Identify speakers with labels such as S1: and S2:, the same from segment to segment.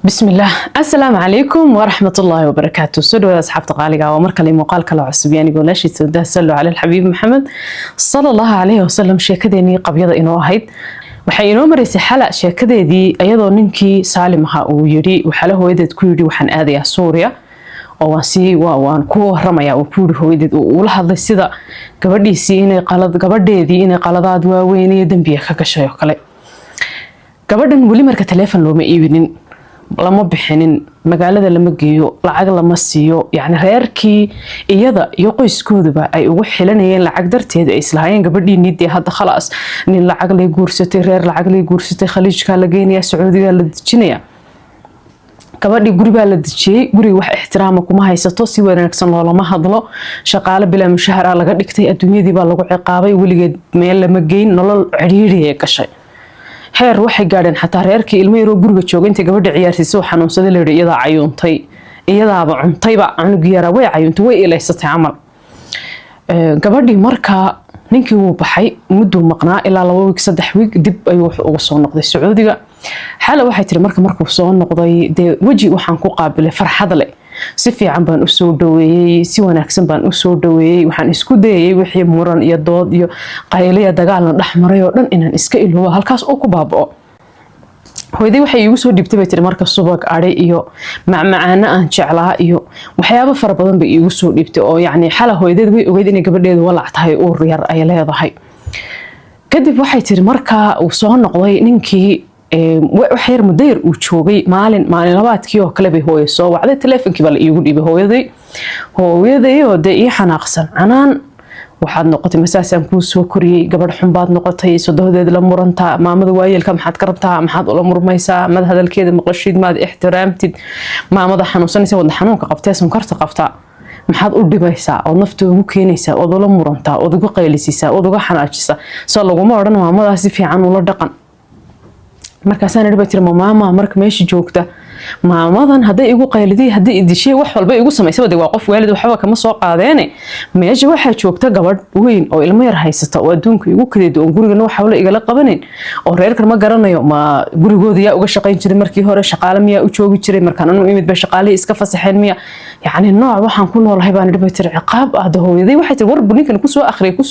S1: بسم الله السلام عليكم ورحمة الله وبركاته. سلوا أصحاب تقاليقة ومركل مقال كلا عصب يعني يقول ليش يتسدى سلوا على الحبيب محمد صلى الله عليه وسلم شيكديني قبيضة إنه هيد waxay inoo mareysay xala sheekadeedii ayadoo ninkii Saalim ahaa uu yiri waxa la hooyadeed ku yiri waxaan aadayaa Suuriya oo waan ku warramaya oo ku yiri hooyadeed uu la hadlay sida gabadheedii inay qaladaad waaweyn iyo dambiye ka gashay oo kale gabadhan wali marka telefoon looma iibinin lama bixinin magaalada lama geeyo lacag lama siiyo yani reerkii iyada iyo qoyskooduba ay ugu xilanayeen lacag darteed ay islaayeen gabadhiinidii hadda khalaas nin lacag lay guursatay reer lacag lay guursatay khaliijka la geenaya sacuudiga la dejinaya gabadhii guriga la dejiyay guriga wax ixtiraam kuma haysato si wanaagsan loolama hadlo shaqaale bila mushahar laga dhigtay adduunyadii baa lagu ciqaabay waligeed meel lama geyn nolol ciriiri gashay heer waxay gaadheen xataa reerkii ilmo yar oo guriga joogay inta gabadha ciyaarsiisay oo xanuunsaday leeyahay iyada cayuuntay iyadaaba cuntayba cunug yara way cayuuntay way ilaysatay amal gabadhii marka ninkii uu baxay muddo maqnaa ilaa 2 week 3 week dib ayuu wax uga soo noqday Sacuudiga xala waxay tiri markuu soo noqday waji waxaan ku qaabilay farxad leh si fiican baan u soo dhaweeyay si wanaagsan baan u soo dhaweeyay waxaan isku dayay wixii muran iyo dood iyo qayliya dagaalna dhaxmaray oo dhan inaan iska iloobo halkaas oo ku baabao hooyadii waxay igu soo dhibtay tiri marka subag aray iyo macmacaana aan jeclaa iyo waxyaabo fara badan bay igu soo dhibtay oo yani xala hooyadeed way ogeyd in gabadheedu walac tahay oo yar ay leedahay kadib waxay tiri marka uu soo noqday ninkii waxyar mudayr uu joogay maalin labaadkii oo kale bay hooyo soo wacday teleefankii baa la iigu dhibay hooyaday oo ii xanaaqsan canaan waxaad noqotay masaasaan kuu soo koriyay gabadh xun baad noqotay sodohdeed la muranta maamada waayeelka maxaad ka rabtaa maxaad ula murmaysaa mad hadalkeeda maqashid maad ixtiraamtid maamada xanuunsanaysa wada xanuunka qabtay sonkorta qabtaa maxaad u dhibaysaa oo nafta ugu keenaysaa oo la murantaa oo ugu qaylisiisaa oo ugu xanaajisa soo laguma oran maamadaas si fiican ula dhaqan markaasaan idhi tiri maama marka meeshii joogta maamadan haday igu qayliday haday idishay wax walba igu samaysay waa qof waalid waxba kama soo qaadeen meesha waxa joogta gabadh weyn oo ilmo yar haysata oo adduunka igu kadeedo oo gurigana waxa la igala qabanin oo reerkan ma garanayo ma gurigooda yaa uga shaqayn jiray markii hore shaqaale miyaa u joogi jiray markaan anu imid ba shaqaale iska fasaxeen miya yani nooc waxaan ku noolahay baan idhi tiri ciqaab ah hooyaday waxay tiri war buninkan ku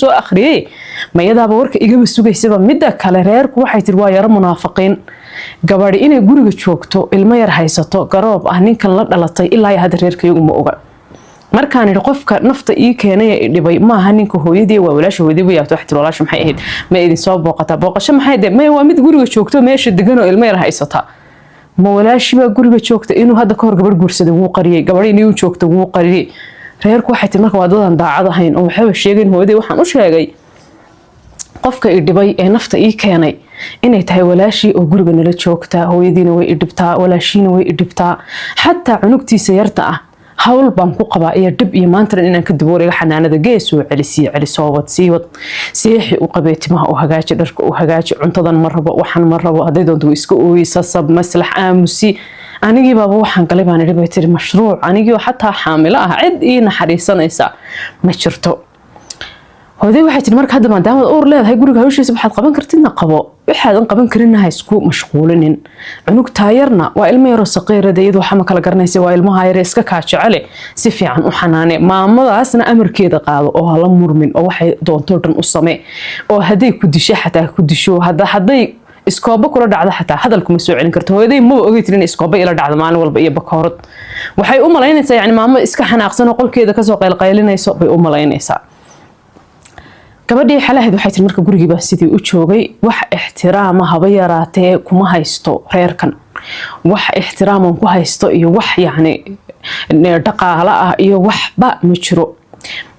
S1: soo akhriyay mayadaaba warka iga sugaysaba midda kale reerku waxay tiri waa yar munaafiqiin gabadhi inay guriga joogto ilmo yar haysato garoob ah ninkan la dhalatay ilaa hadda reerkaygu ma oga markaan idhi qofka nafta ii keenay dhibay maaha ninka hooyadii waa walaasha hooyadii way yaabto waxay walaasha maxay ahayd ma idin soo booqasho maxay waa mid guriga joogto meesha degan oo ilmo yar haysata ma walaashi baa guriga joogta inuu hadda ka hor gabadh guursaday wuu qariyay gabadhi inuu joogto wuu qariyay reerku waxay tiri marka waa dadan daacad ahayn oo waxba sheegin hooyadii waxaan u sheegay qofka ii dhibay ee nafta ii keenay inay tahay walaashii oo guriga nala joogta hooyadiina way idhibtaa walaashiina way idhibtaa xataa cunugtiisa yarta ah hawl baan ku qabaa iyo dib iyo maanta inaan ka dabooliga xanaanada geesoo celisoo wad seexi u qabeetimaha oo hagaaji dharka oo hagaaji cuntadan ma rabo waxan ma rabo haday doonto iska ooyisa sab maslax aamusi anigii baaba waxaan galay baan idhi tiri mashruuc anigii xataa xaamilo ah cid ii naxariisanaysa ma jirto hooday waxay tiri marka hadda maadaama uur leedahay guriga hawshiisa waxaad qaban kartidna qabo waxaadan qaban karinaha isku mashquulinin cunug taayarna waa ilmo yar oo saqiirada iyadoo waxa ma kala garanaysa waa ilmaha yar iska kaajecele si fiican u xanaane maamadaasna amarkeeda qaado oo la murmin oo waxay doonto dhan u samee oo haday ku dishay xataa ku disho haday iskooba kula dhacdo xataa hadalku ma soo celin karto hooyaday ma ogeyd in iskooba ila dhacdo maalin walba iyo bakoorad waxay u malaynaysaa yani maamo iska xanaaqsan oo qolkeeda ka soo qaylqaylinayso bay u malaynaysaa gabadhii xalaheed waxay tiri marka gurigiiba sidii u joogay wax ixtiraam haba yaraatee kuma haysto reerkan wax ixtiraam ku haysto iyo wax yani dhaqaale ah iyo waxba ma jiro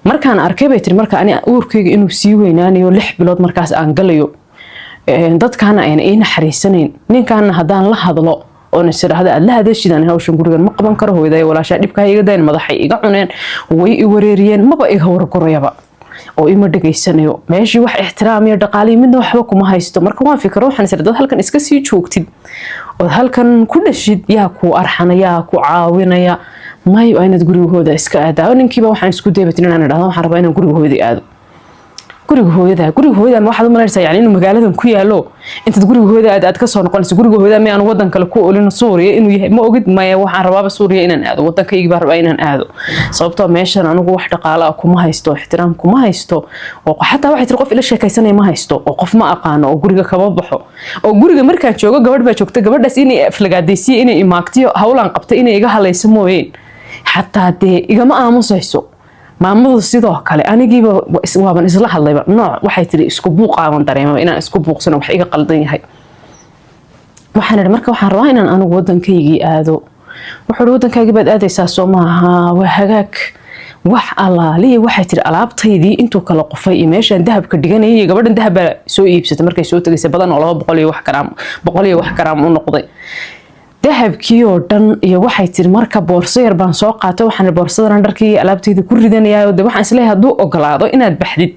S1: markaan arkay bay tiri marka ani uurkayga inuu sii weynaanayo 6 bilood markaas aan galayo dadkana ayna ii naxariisanayn ninkaana hadaan la hadlo oo nasiraahada aad la hadashidaan hawshan gurigan ma qaban karo hooyaday walaasha dhibka iga dayn madaxay iga cuneen way i wareeriyeen maba iga warqorayaba oo ima dhageysanayo meeshii wax ixtiraam iyo dhaqaale midna waxba kuma haysto marka waan fikiro waxaan isir dad halkan iska sii joogtid oo halkan ku dhashid yaa ku arxanaya ku caawinaya may aynad gurigooda iska aadaa ninkiiba waxaan isku daybatin inaan idhaahdo waxaan rabaa inaan gurigooda aado guriga hooyada ma waxaad u malaynaysaa yani inuu magaaladan ku yaalo intaad guriga hooyada aad ka soo noqonayso guriga hooyada ma aan wadan kale ku olin Suuriya inuu yahay ma ogid ma waxaan rabaa Suuriya inaan aado wadankayga baa rabaa inaan aado sababtoo meeshan anigu wax dhaqaale ah kuma haysto ixtiraam kuma haysto oo xataa waxay tir qof ila sheekaysanay ma haysto oo qof ma aqaano oo guriga kaba baxo oo guriga markaan joogo gabadh baa joogta gabadhaas inay aflagaadaysi inay imaagtiyo hawlan qabtay inay iga halayso mooyeen xataa dee igama aamusayso maamadu sidoo kale anigiiba waaban isla hadlayba nooc waxay tiri isku buuqaaban dareemay inaan isku buuqsano wax iga qaldan yahay waxaan marka waxaan rabaa inaan anigu wadankaygii aado wuxuu wadankaygii baad aadaysaa Soomaha waa hagaag wax alaaliye waxay tiri alaabtaydii intuu kala qofay iyo meeshan dahabka dhiganayay gabadhan dahab soo iibsatay markay soo tagaysay badan oo 200 iyo wax garaam u noqday dahabkii oo dhan iyo waxay tiri marka boorso yar baan soo qaatay waxaan boorsadan dharkii alaabteeda ku ridanayaa oo waxaan isleeyahay haduu ogolaado inaad baxdid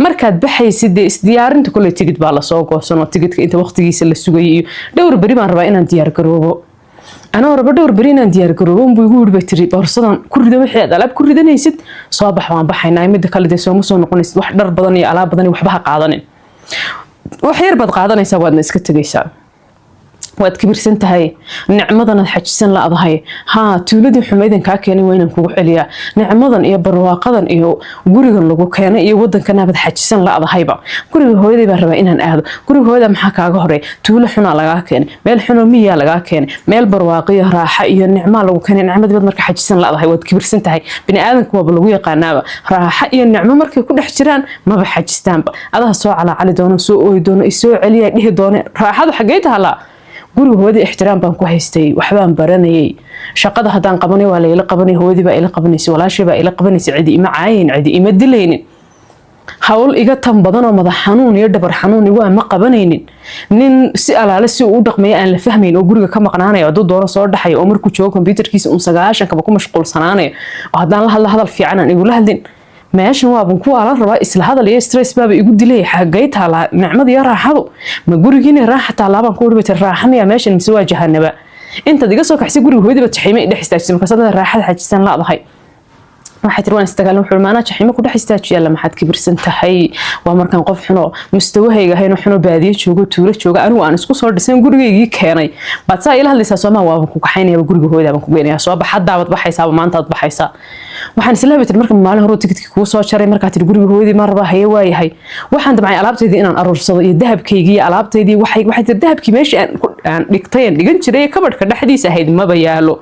S1: markaad baxaysid isdiyaarinta kule tigid baa la soo goosano tigidka inta waqtigiisa la sugay iyo dhowr bari baan rabaa inaan diyaar garoobo ana raba dhowr bari inaan diyaar garoobo buu igu yiri tiri boorsadan ku rido wixii aad alaab ku ridanaysid soo bax waan baxaynaa mid kale de soo noqonaysid wax dhar badan iyo alaab badan waxba ha qaadanin wax yar baad qaadanaysaa waadna iska tagaysaa waad kibirsan tahay nicmadan aad xajisan la adahay tuuladii xumeedan ka keenay waa inaan kugu celiyaa nicmadan iyo barwaaqadan iyo gurigan lagu keenay iyo wadankan aad xajisan la adahayba guriga hooyaday baan rabaa inaan aado guriga hooyada maxaa kaaga horeey tuulo xuna laga keenay meel xuno miya laga keenay meel barwaaqiyo raaxa iyo nicmo lagu keenay nicmadii baad marka xajisan la adahay waad kibirsan tahay bini aadanku waa lagu yaqaanaaba raaxa iyo nicmo markay ku dhex jiraan ma ba xajistaanba adaha soo cali doono soo ooy doono isoo celiya dhihi doono raaxadu xageey taala guriga hooyada ixtiraam baan ku haystay waxbaan baranayay shaqada hadaan qabanay waa la ila qabanay hooyadii baa ila qabanaysa walaashii baa ila qabanaysa cidi ima caayin cidi ima dilaynin hawl iga tan badan oo madax xanuun iyo dhabar xanuun waa ma qabanaynin nin si alaale si uu dhaqmay aan la fahmayn oo guriga ka maqnaanayo dad doona soo dhaxay oo markuu joogo computerkiisa 9 kaba ku mashquulsanaanayo oo hadaan la hadal fiican aan igu la hadlin meeshan waa baan ku ala rabaa isla hadal iyo stress baaba igu dilay xagay taala nicmada iyo raaxadu ma gurigiina raaxata laaban ku dhibay raaxamiya meeshan mise waa jahanaba inta diga soo kaxsi guriga hooyada taximay dhex istaagsan marka sadada raaxada xajisan la adahay waxay tirwaan istagaalin wuxuu maana jaximo ku dhex istaajiya la maxad kibirsan tahay waa markan qof xuno mustawahayga hayno xuno baadiye joogo tuulo jooga anigu aan isku soo dhisan gurigeygii keenay baad saa ila hadlaysaa Soomaa waa ku kaxaynaya guriga hooyada baan ku geenayaa soo baxadaabad baxaysaa maanta aad baxaysaa waxaan isla habitay marka maalin hore tigidkii ku soo jaray marka tir guriga hooyadii ma raba haye waayahay waxaan damcay alaabteedii inaan aruursado iyo dahabkaygii alaabteedii waxay tir dahabkii meeshii aan dhigtay dhigan jiray kabadhka dhaxdiisa ahayd ma bayaalo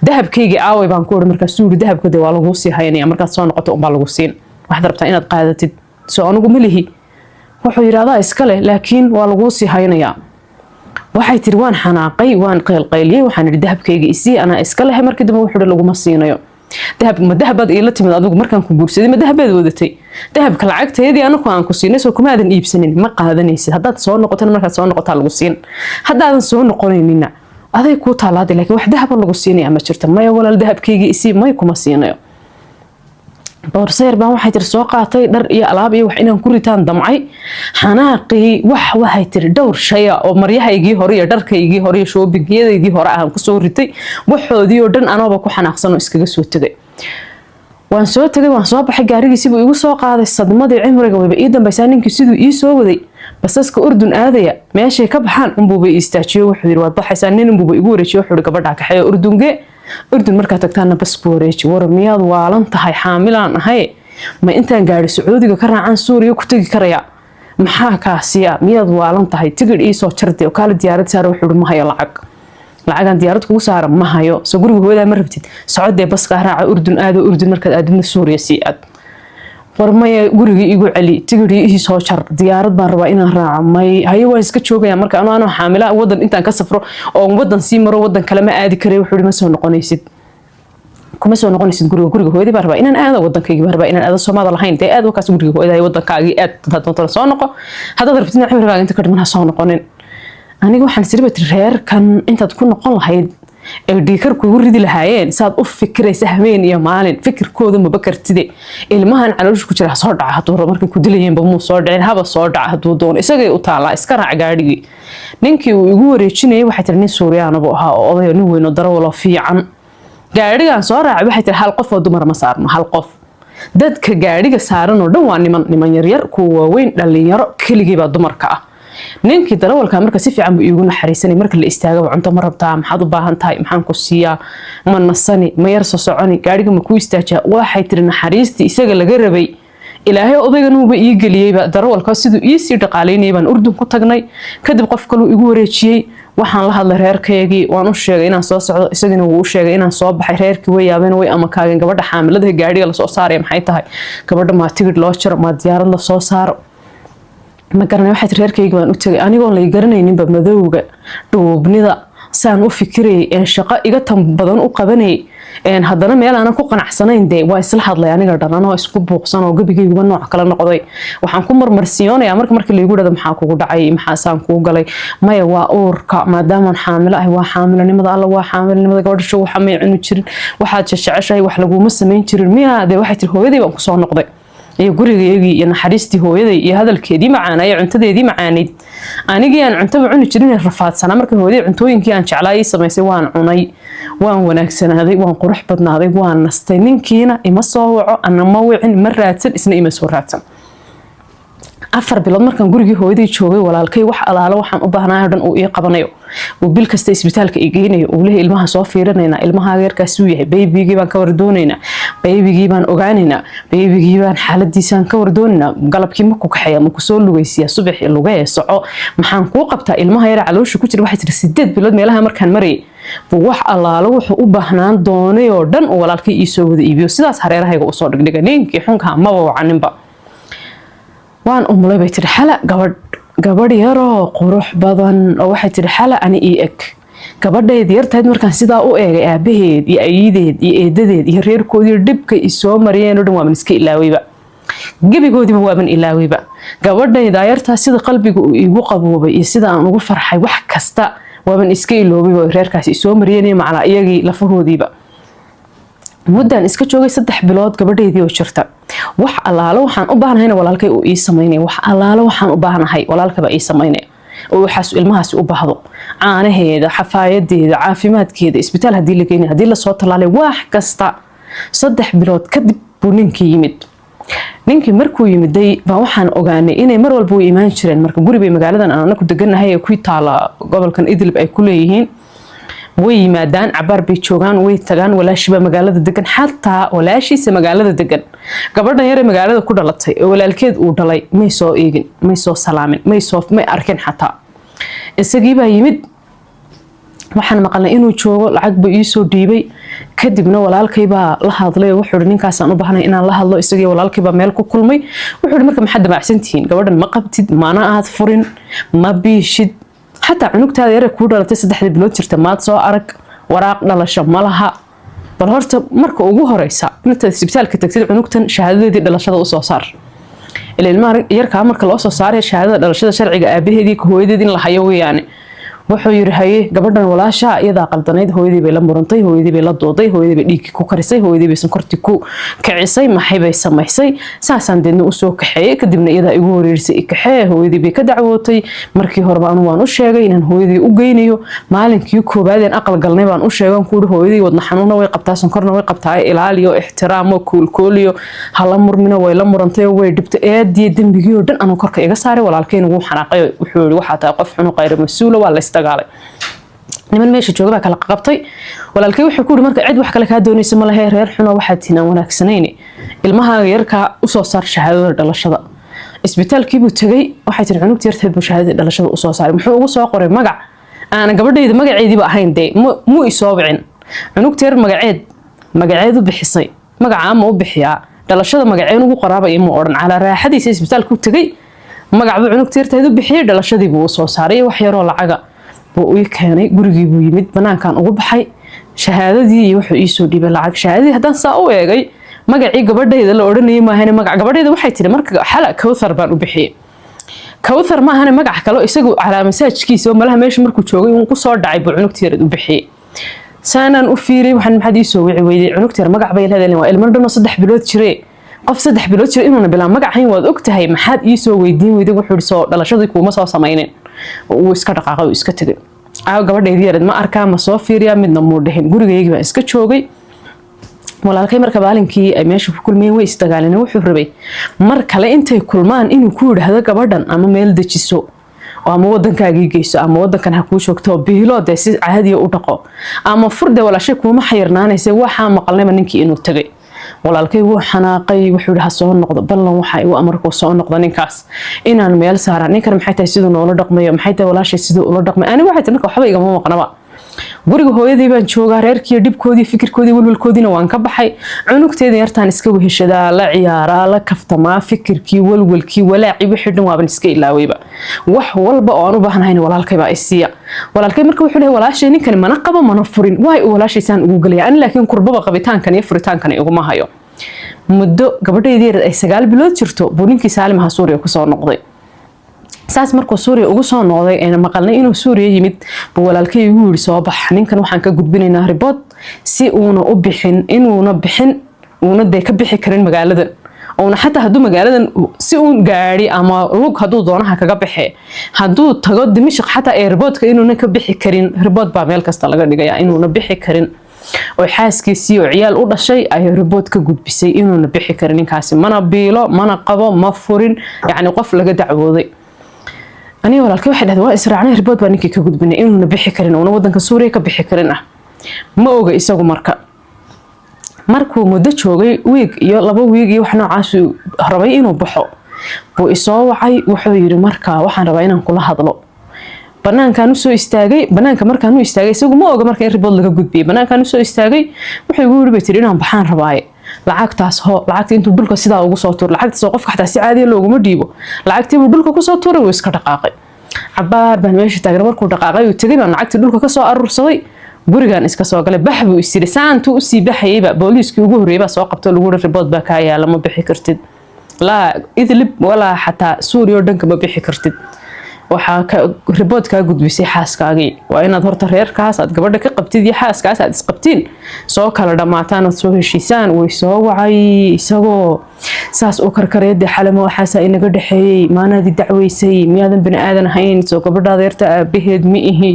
S1: dahabkaygii aaway baan ku oray marka suuri dahabkooda waa lagu sii haynaya marka soo noqoto baa lagu siin waxaad rabtaa inaad qaadatid soo anigu ma lihi wuxuu yiraahdaa iska leh laakiin waa lagu sii haynaya waxay tir waan xanaaqay waan qeylqeyliyay waxaan iri dahabkaygii isii ana iska leh markii dambe wuxuu lagu ma siinayo dahabad ila timid adigu markaan ku guursaday ma dahabad wadatay dahabka lacagteedii anagu aan ku siinay soo kuma aadan iibsanin ma qaadanaysid hadaad soo noqoto marka soo noqotaa lagu siin hadaadan soo noqonaynina aday ku taalaad laakiin wax dahab lagu siinay ama jirta ma walaal dahabkaygii isii may kuma siinayo boorseer baan waxay tir soo qaatay dhar iyo alaab iyo wax inaan ku ritaan damcay xanaaqii waxay tir dhowr shay oo maryahaygii hore iyo dharkaygii hore iyo shoobingeedaydii hore aan ku soo ritay waxoodii oo dhan anaba ku xanaaqsan oo iskaga soo tagay waan soo baxay gaarigiisii buu igu soo qaaday sadmadii cimriga wayba ii dambaysaa ninkii siduu ii soo waday basaska Urdun aadaya meeshay ka baxaan unbuuba istaajiyo wuxuu yiri waad baxaysaa nin unbuuba igu wareejiyo wuxuu gabadha ka xayo Urdun marka tagtaana bas ku wareeji war miyaad waalan tahay xaamilaan ahay ma intaan gaari Sacuudiga ka raacaan Suuriya ku tagi karaya maxaa kaasiya miyaad waalan tahay tigidh ii soo jartay oo kala diyaarad saar wuxuu ma hayo lacagan diyaarad kugu saar ma hayo soo guriga hooyada ma rabtid socodee bas ka raaca Urdun marka aadna Suuriya si aad warmay guriga igu celi tigidhi ii soo jar diyaarad baan rabaa inaan raaco may hayo waan iska joogaya marka anoo xaamila wadan intaan ka safro oo wadan sii maro wadan kale ma aadi karay wuxuu ma soo noqonaysid kuma soo noqonaysid guriga hooyadii baan rabaa inaan aado wadankayga baan rabaa inaan aado Soomaaliya lahayn ee aad wakaas guriga hooyada wadankaagii aad dadka soo noqo hadaad rabtid inaad cimrigaaga inta ka dhiman soo noqonin aniga waxaan sirba reerkan intaad ku noqon lahayd ee dhiikar kugu ridi lahaayeen saad u fikiraysa habeen iyo maalin fikirkooda ma bakartide ilmahan caloosha ku jira soo dhaca haduu markay ku dilayeen baa soo dhicin haba soo dhaca haduu doono isagay u taala iska raac gaadhigi ninkii uu igu wareejinayay waxay tir nin Suuriyaan oo ahaa oo oday nin weyn oo darawal fiican gaadhigan soo raac waxay tir hal qof oo dumar ma saarno hal qof dadka gaadhiga saaran oo dhan waa niman yaryar kuwa waaweyn dhalinyaro keligii baa dumarka ah ninkii darawalka marka si fiican buu iigu naxariisanay marka la istaagaba cunto ma rabtaa maxaad u baahan tahay maxaan ku siiyaa ma nasani ma yar soo soconi gaadhiga ma ku istaajaa waxay tiri naxariistii isaga laga rabay ilaahay odayganuuba ii geliyeyba darawalka siduu ii sii dhaqaalaynayay baan urdun ku tagnay kadib qof kaluu igu wareejiyey waxaan la hadlay reerkaygii waan u sheegay inaan soo socdo isagana wuu u sheegay inaan soo baxay reerkii way yaabeen way amakaageen gabadha xaamilada gaadhiga lasoo saaraya maxay tahay gabadha maa tigidh loo jiro maa diyaarad lasoo saaro ma garanay waxay tiri reerkaygii baan u tegay anigoon lay garanayninba madowga dhuubnida saan u fikirayay shaqo iga tan badan u qabanayay haddana meel aanan ku qanacsanayn dee waa isla hadlay aniga dhananoo isku buuqsan oo gabigayguba nooc kala noqday waxaan ku marmarsiyoonayaa marka laygu dhado maxaa kugu dhacay maxaasaan kuu galay maya waa uurka maadaamaan xaamilo ahay waa xaamilanimada alla waa xaamilanimada gabadha show waxa may cuni jirin waxaad jeceshahay wax laguma samayn jirin miyaa dee waxay tiri hooyadii baan kusoo noqday iyo gurigeygii iyo naxariistii hooyaday iyo hadalkeedii macaanay cuntadeedii macaanayd anigii aan cuntaba cuni jirin rafaadsanaa marka hooyaday cuntooyinkii aan jeclaayay samaysay waan cunay waan wanaagsanaaday waan qurux badnaaday waan nastay ninkiina ima soo waco ana ma wicin ma raadsan isna ima soo raadsan 4 bilood markaan gurigii hooyaday joogay walaalkay wax alaalo waxaan u baahnaay dhan uu ii qabanayo uu bil kasta isbitaalka igeynayo uu leeyahay ilmaha soo fiirinayna ilmaha yarkaas uu yahay baybigii baan ka wardoonaynaa baybigii baan ogaanaynaa baybigii baan xaaladiisaan ka wardoonaynaa galabkii ma ku kaxeeya ma ku soo lugaysiya subaxii lugay soco maxaan ku qabtaa ilmaha yar caloosha ku jira waxay tiri 8 bilood meelaha markaan maray buu wax alaalo wuxuu u baahnaan doonay oo dhan oo walaalkay ii soo wada iibiyo sidaas hareerahayga u soo dhigdhigay ninkii xunka ma wacaninba waan umulay bay tiri xala gabadh yaroo qurux badan oo waxay tiri xala ani ii eg gabadheedii yartayd markaan sidaa u eegay aabaheed iyo ayideed iyo eedadeed iyo reerkoodii dhibka i soo mariyeen oo dhan waaban iska ilaawayba gebigoodiiba waaban ilaawayba gabadhayda yartaa sida qalbiga uu iigu qaboobay iyo sida aan ugu farxay wax kasta waaban iska iloobayba reerkaasi i soo mariyeen iyo macnaa iyagii lafahoodiiba muddaan iska joogay 3 bilood gabadheedii oo jirta wax alaalo waxaan u baahnahayna walaalkay uu ii sameynay wax alaalo waxaan u baahnahay walaalkaba ii sameynay oo waxaas ilmahaas u baahdo caanaheeda xafaayadeeda caafimaadkeeda isbitaal hadii la geeyay hadii la soo talaalay wax kasta 3 bilood kadib buu ninkii yimid ninkii markuu yimiday baa waxaan ogaanay inay mar walba u iimaan jireen marka guriga magaaladan aan ku deganahay ee ku taala gobolkan Idlib ay ku leeyihiin way yimaadaan cabaar bay joogaan way tagaan walaashiba magaalada degan xataa walaashiisa magaalada degan gabadhan yar ee magaalada ku dhalatay oo walaalkeed uu dhalay may soo eegin may soo salaamin may arkin xataa isagii baa yimid waxaan maqalnay inuu joogo lacag buu ii soo dhiibay kadibna walaalkay baa la hadlay wuxuu yiri ninkaas aan u baahnay inaan la hadlo isagii walaalkay baa meel ku kulmay wuxuu yiri marka maxaad damacsantihiin gabadhan ma qabtid maana aad furin ma biishid حتى عنك هذا يرك ودرة تسدح البلود ترتمات سو أرك وراق دلشة ملها بالهرت مرك وجوه رئيسة أنت سبتال كتكتير عنك تن شهادة دي دلشة ده صار اللي المار يرك عمرك الأصل صار شهادة دلشة شرعي أبيه ديك هو دي اللي حيوي يعني wuxuu yiri haye gabadhan walaasha iyada qaldanayd hooyadii bay la murantay hooyadii bay la dooday hooyadii bay dhiig ku karisay hooyadii bay sonkorti ku kicisay maxay bay samaysay saasan deedna u soo kaxeeyay kadibna iyada igu wareerisay kaxee hooyadii bay ka dacwootay markii hore baan waan u sheegay inaan hooyadii u geynayo maalinkii koobaad aan aqal galnay baan u sheegan ku hooyadii wadna xanuuna way qabtaa sonkorna way qabtaa ilaaliyo ixtiraamo koolkooliyo hala murmina way la murantay way dhibtay eedii dambigii oo dhan aan korka iga saaray walaalkeen ugu xanaaqay wuxuu yiri waxa taa qof xun oo qayr mas'uul waa la dagaalay niman meesha jooga kala qabtay walaalkay wuxuu ku yiri marka cid wax kale ka doonaysa ma lahayn reer xuno waxa tinaan wanaagsanayni ilmaha yarka u soo saar shahaadada dhalashada isbitaalkii buu tagay waxay tir cunugta yarteed buu shahaadada dhalashada u soo saaray muxuu ugu soo qoray magac aan gabadheeda magaceedii ba ahayn de mu isoo bicin cunugta yar magaceedu bixisay magaca ma u bixiyaa dhalashada magaceen ugu qoraaba iyo ma oran cala raaxadiisa isbitaalku tagay magacbu cunugta yarteedu bixiyay dhalashadii buu soo saaray wax yar oo lacaga buu ii keenay gurigii buu yimid banaankan ugu baxay shahaadadii iyo wuxuu ii soo dhiibay lacag shahaadadii haddaan saa u eegay magacii gabadheeda la oranayay maahane magac gabadheeda waxay tiri marka xala Kawthar baan u bixiyay Kawthar maahane magac kale isagu cala masaajkiisa oo malaha meesha markuu joogay uu ku soo dhacay buu cunugta yar u bixiyay saanan u fiiray waxaan maxad ii soo wici weyday cunugta yar magac bay leedahay waa ilmo dhan oo 3 bilood jiray qof 3 bilood jiray inuu bilaan magac hayn waad ogtahay maxad ii soo weydiin weyday wuxuu soo dhalashadii kuma soo sameeyeen uu iska dhaqaaqay iska tagay gabadheedii yareed ma arkaa ma soo fiiriyaa midna muu dhahin gurigeeyga baan iska joogay walaalkay marka baalinkii ay meesha ku kulmeen way isdagaaleen wuxuu rabay mar kale intay kulmaan inuu ku yiraahdo gabadhan ama meel dejiso ama wadankaagii geyso ama wadankan ha ku joogto biilood si caadi u dhaqo ama furde walaashay kuma xayirnaanaysa waxa maqalnayba ninkii inuu tagay walaalkay wuu xanaaqay wuxuu dhaha soo noqdo ballan waxa uu amarku soo noqdo ninkaas inaan meel saaran ninkan maxay tahay sidoo noola dhaqmayo maxay tahay walaashay sidoo ula dhaqmay ani waxa tan waxba igama maqnaba guriga hooyadii baan joogaa reerkii dibkoodii fikirkoodii walwalkoodina waan ka baxay cunugteedii yartaan iska weheshadaa la ciyaaraa la kaftamaa fikirkii walwalkii walaaci wixii dhan waaban iska ilaawayba wax walba oo aan u baahnayn walaalkay baa isiya walaalkay marka wuxuu leeyahay walaashay ninkan mana qabo mana furin way walaashay saan ugu galaya an laakiin kurbaba qabitaankan iyo furitaankan iguma hayo muddo gabadheedii ay 9 bilood jirto buu ninkii Saalim ha Suuriya ku soo noqday saas markuu Suuriya ugu soo noqday ee maqalnay inuu Suuriya yimid buu walaalkay ugu yiri soo bax ninkan waxaan ka gudbinaynaa report si uuna u bixin inuuna bixin uuna ka bixi karin magaalada oona xataa haduu magaaladan si uu gaari ama lug haduu doonaha kaga bixi haduu tago Dimashq xataa airportka inuuna ka bixi karin report baa meel kasta laga dhigayaa inuuna bixi karin oo xaaskiisii oo ciyaal u dhashay ay report ka gudbisay inuuna bixi karin ninkaasi mana biilo mana qabo ma furin yaani qof laga dacwooday أنا ولا الكل واحد هذا إسرعنا رباط بانيكي كجود بنا إنه نبيح كرنا ونودن كسوريا كبيح كرنا ما أوجا يسوق مركو مدة شوقي ويج يلا بو ويجي وإحنا عاشوا هربايين وبحو وإصاوعي وحوير مركا وإحنا رباينا كل هذا لو بنان كانوا سو استاجي بنان كمر كانوا استاجي سوق ما أوجا مركا رباط لك جود بيه بنان كانوا سو استاجي وحيقولوا بيترينهم بحان رباي lacagtaas lacagta intuu dhulka sida ugu soo tuur lacagta soo qofka xataa si caadi loogu ma dhiibo lacagtii uu dhulka ku soo tuuray way iska dhaqaaqay cabaar baan meesha taagan markuu dhaqaaqay uu tagay baan lacagtii dhulka ka soo arursaday gurigan iska soo galay baxbu isiri saantu u sii baxayba booliiskii ugu horeeyay soo qabto lagu report baa ka yaala ma bixi kartid la idlib wala xataa Suuriya dhanka ma bixi kartid waxa ka report ka gudbisay xaaskaagii waa inaad horta reerkaas aad gabadha ka qabtid iyo xaaskaas aad isqabtiin soo kala dhamaataan oo soo heshiisaan way soo wacay isagoo saas oo karkareed xalamo waxaas inaga dhaxeeyay maanadi dacweysay miyaadan bini aadan ahayn soo gabadhaada yarta aabaheed ma ihi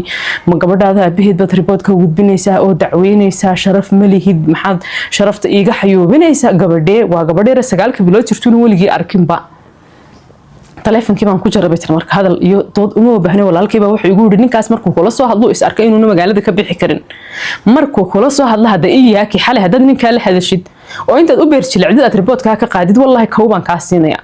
S1: ma gabadhaada aabaheed bad report ka gudbinaysaa oo dacweynaysaa sharaf ma lihid maxaad sharafta iiga xayuubinaysaa gabadhee waa gabadheera 9 bilood jirtuuna waligii arkinba تلفونكي بان ku jarabay tir marka hadal iyo dood uma baahnay walaalkayba wuxuu igu yiri ninkaas markuu kula soo hadlo is arkay inuu magaalada ka bixi karin markuu kula soo hadla hada iyaaki xalay hadad ninka la hadashid oo intaad u beerjilcid aad report-ka ka qaadid wallahi kawban ka siinaya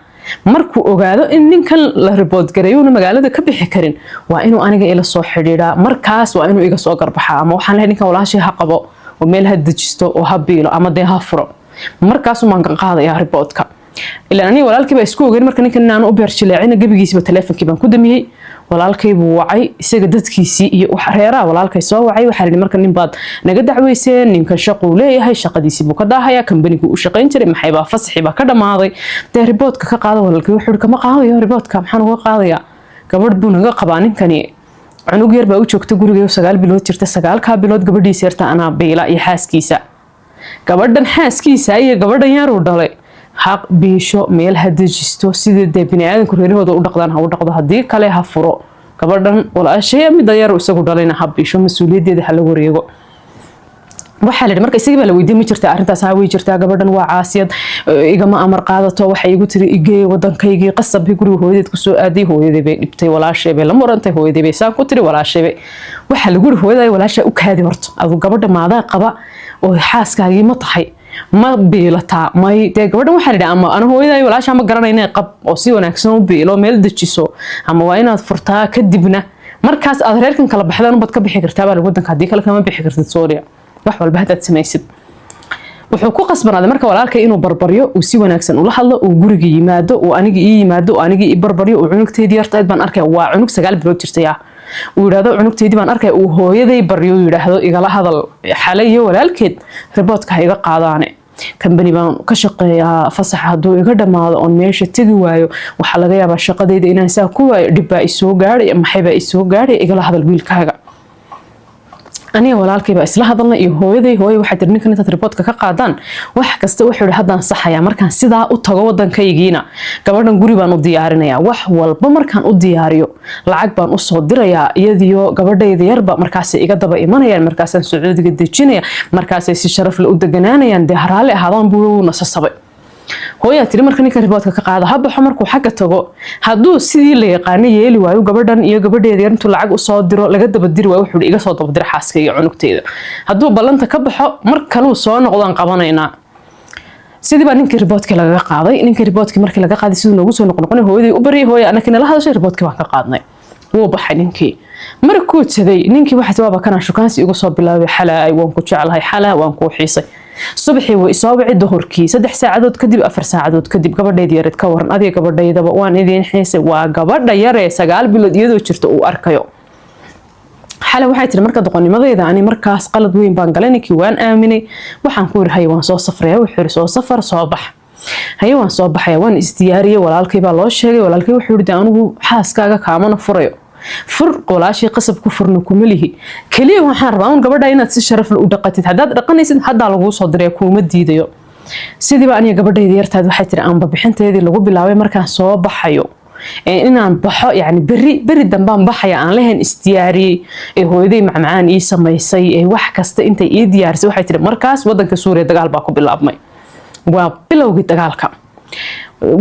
S1: markuu ogaado in ninkan la report gareeyo magaalada ka bixi karin waa inuu aniga ila soo xiriira markaas waa inuu iga soo garbaxa ama waxaan leeyahay ninkan walaashay ha qabo oo meel ha dajisto oo ha biilo ama de ha furo markaas uu man qaadaya report-ka إلا أني walaalkay baa isku ogeyn marka ninkan aan u beerjileecina gabigiisba teleefankii baan ku damiyay walaalkay buu wacay isaga dadkiisii iyo wax reeraa walaalkay soo wacay waxa la marka nin baad naga dacweyseen ninkan shaqo leeyahay shaqadiisii buu ka daahaya kambanigu u shaqeyn jiray maxay baa fasaxi baa ka dhamaaday de report-ka ka qaado walaalkay wuxuu kama qaadayo report-ka maxaan uga qaadaya gabadh buu naga qabaa ninkani cunug yar baa u joogta guriga 9 bilood jirta 9 bilood gabadhiisa yarta ana beela iyo xaaskiisa gabadhan xaaskiisa iyo gabadhan yar uu dhalay حق بيشو ميل هدجستو سيد دي بني آدم كوريرهودا u dhaqdaan ha u dhaqdo hadii kale ha furo gabadhan wala shay mid yar oo isagu dhalayna ha biisho mas'uuliyadeeda hal wareego waxa la markay isaga la weydiin ma jirtaa arintaas ha way jirtaa gabadhan waa caasiyad igama amar qaadato waxa igu tiri igee wadankaygii qasab guriga hooyadeed ku soo aaday hooyadeed bay dhibtay walaashay bay la murantay hooyadeed bay saan ku tiri walaashay waxa lagu yiri hooyaday walaashay u kaadi horto adu gabadha maada qaba oo xaaskaagii ma tahay ما بيلتا ما يدق بدن واحد أما أنا هو إذا ولا شيء ما قرنا هنا قب أو سي ونكسن بيلو ميل دتشيسو أما وين فرتها كدبنا مركز أظهر كن كلا بحدا أنا بتكبي حكر تابع لودن كهديك لك ما بيحكر سوريا وحول بهذا تسميسد وحقوق قصبنا هذا مركز ولا كأنه بربريو وسي ونكسن ولا حلا وجورجي يمادو وأنيجي يمادو وأنيجي بربريو وعنق تيدي أرتاد بان أركي وعنق سجال بلوت ترتيا ويرادو عنق تيدي بان أركي وهويدي بريو يرهدو إجلا هذا حالي ولا الكيد رباط كهيجا قاضعني كمبني بان كشقيا فصح هدو iga dhamaado on meesha tagi waayo waxa laga yaabaa shaqadeyda inaan saa ku waayo dib baa isoo gaaray maxay baa isoo gaaray igala hadal wiilkaaga aniga walaalkayba isla hadalna iyo hooyaday waxay tiri ninkan inta report ka qaadaan wax kasta wuxuu haddaan saxaya markaan sidaa u tago wadankaygiina gabadhan guri baan u diyaarinayaa wax walba markaan u diyaariyo lacag baan u soo dirayaa iyadiyo gabadhayda yarba markaas iga daba imanayaan markaas aan Sacuudiga dejinaya markaas ay si sharaf leh u deganaanayaan de haraale ahaadaan buu nasasabay hooya tiri marka ninka report ka qaado haba markuu xagga tago haduu sidii la yaqaan yeeli waayo gabadhan iyo gabadheeda yar intuu lacag u soo diro laga daba diri waayo wuxuu iga soo daba diray xaaska iyo cunugteeda haduu ballanta ka baxo mar kale uu soo noqdaan qabanaynaa sidii baa ninka report laga qaaday ninka report markii laga qaaday sidoo noogu soo noqon hooyaday u bariyay hooya anakina la hadashay report baan ka qaadnay wuu baxay ninkii markuu tagay ninkii waxa sababa kana shukaansi ugu soo bilaabay xalaa waan ku jecelahay xalaa waan ku xiisay subaxii way soo wacay duhurkii 3 saacadood kadib 4 saacadood kadib gabadheedii yareed ka waran adiga gabadheedaba waan idin xiisay waa gabadha yar ee 9 bilood iyadoo jirta uu arkayo xalay waxay tiri marka doqonimadeeda ani markaas qalad weyn baan galay ninkii waan aaminay waxaan ku yiraahday waan soo safraya wuxuu soo safar soo bax hayo waan soo baxay waan isdiyaariyay walaalkay baa loo sheegay walaalkay wuxuu yiri anigu xaaskaaga kaamana furayo fur qolaashii qasab ku furno kumalihi kaliya waxaan rabaa in gabadha inaad si sharaf leh u dhaqatid hadaad dhaqanaysid hadda lagu soo diray kuma diidayo sidii baa aniga gabadhayda yartaad waxay tiri aan bixinteedii lagu bilaabay markaan soo baxayo inaan baxo yani beri dambaan baxaya aan lahayn isdiyaariyay ee hooyaday macmacaan ii samaysay ee wax kasta intay ii diyaarisay waxay tiri markaas wadanka Suuriya dagaal baa ku bilaabmay waa bilowgii dagaalka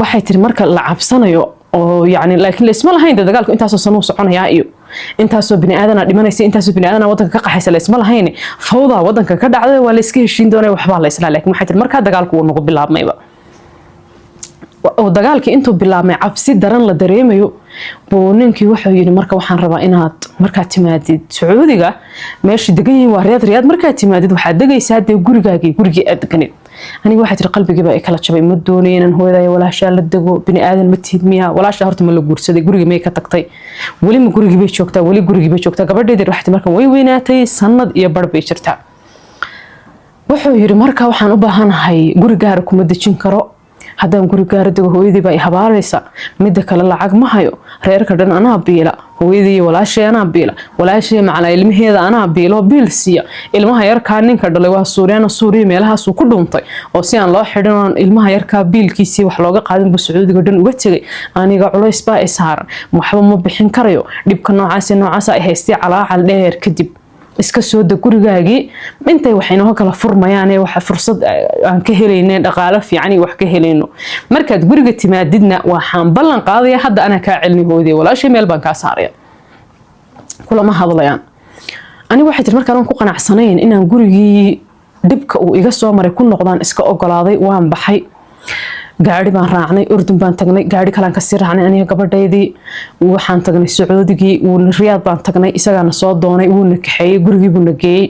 S1: waxay tiri marka la cabsanayo oo yani laakiin isma lahayn dagaalku intaasoo sano soconaya iyo intaasoo bini aadana dhimanaysa intaasoo bini aadana wadanka ka qaxaysa isma lahayn fawda wadanka ka dhacday waa la iska heshiin doonay waxba la isla laakiin waxay tiri marka dagaalku uu nagu bilaabmayba oo dagaalkii intuu bilaabmay cabsi daran la dareemayo buu ninkii wuxuu yiri marka waxaan rabaa inaad marka timaadid Sacuudiga meeshii degan yihiin waa Riyaad marka timaadid waxaad degaysaa gurigii aad deganid aniga waxay tiri qalbigayba ay kala jabay ma doonayeen hooyaday walaasha la dago bini aadan ma tiidmiya walaasha horta ma la guursaday guriga may ka tagtay wali ma gurigii bay joogtaa gabadheedii waxay markan way weynaatay sanad iyo bar bay jirtaa wuxuu yiri marka waxaan u baahanahay guri gaar kuma dejin karo haddaan guri gaar dago hooyaday baa habaaraysa mid kale lacag ma hayo reerka dhan anaa biila hooyaday walaashay anaa biila walaashay macna ilmaheeda anaa biilo biilsiya ilmaha yarka ninka dhalay waa Suuriya meelahaas uu ku dhuuntay oo si aan loo xidhin ilmaha yarka biilkiisii wax looga qaadin buu Sacuudiga dhan uga tagay aniga culays baa ay saaran waxba ma bixin karayo dhibka noocaas ay haystay calaacal dheer kadib iska soo da gurigaagii intay waxayna kala furmayaan waxa fursad aan ka helaynay dhaqaale fiican wax ka helayno markaad guriga timaadidna waxaan ballan qaadaya hadda ana ka celni hooyaday walaashay meel baan ka saaraya kulama hadlayaan ani waxay tir markaan ku qanacsanayn inaan gurigii dibka uu iga soo maray ku noqdaan iska ogolaaday waan baxay gaari baan raacnay Urdun baan tagnay gaari kale aan ka sii raacnay aniga gabadhaydii waxaan tagnay Sacuudigii Riyaad baan tagnay isagana soo doonay wuu nakaxeeyay gurigii buu nageeyay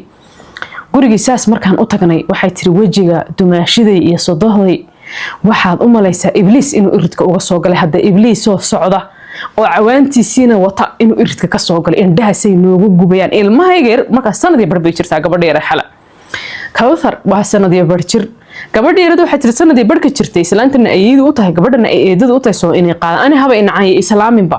S1: gurigii saas markaan u tagnay waxay tiri wajiga dumaashiday iyo sodohday waxaad u malaysaa ibliis inuu iridka uga soo galay hadda ibliis soo socda oo cawaantiisiina wata inuu iridka ka soo galay indhahaasay noogu gubayaan ilmahayga marka sanadii bar bay jirtaa gabadha yar xala Kawthar waa sanadii bar jir gabadha yarada waxay tiri sanadii barka jirtay islaantana ayadu u tahay gabadhana ay eedada u tahay soo inay qaad ani haba inacay islaaminba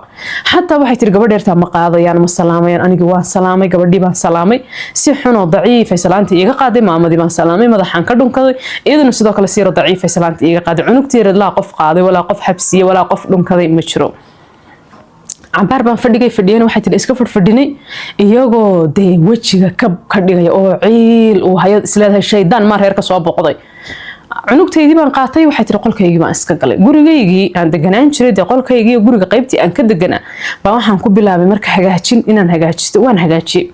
S1: hatta waxay tiri gabadha yarta ma qaadayaan ma salaamayaan aniga waan salaamay gabadhii baan salaamay si xun oo daciif ay salaanta iga qaaday maamadii baan salaamay madaxan ka dhunkaday iyaduna sidoo kale si daciif ay salaanta iga qaaday cunugteeda la qof qaaday wala qof xabsiye wala qof dhunkaday ma jiro عبار بان فدينا waxay tiri iska fadhinay iyagoo de wajiga ka dhigay oo ciil oo hayad isleedahay shaydaan maar heerka soo boqday cunugteedii baan qaatay waxay tiri qolkaygii baan iska galay gurigaygii aan deganaan jiray de qolkaygii guriga qaybtii aan ka deganaa baa waxaan ku bilaabay marka hagaajin inaan hagaajisto waan hagaajiyay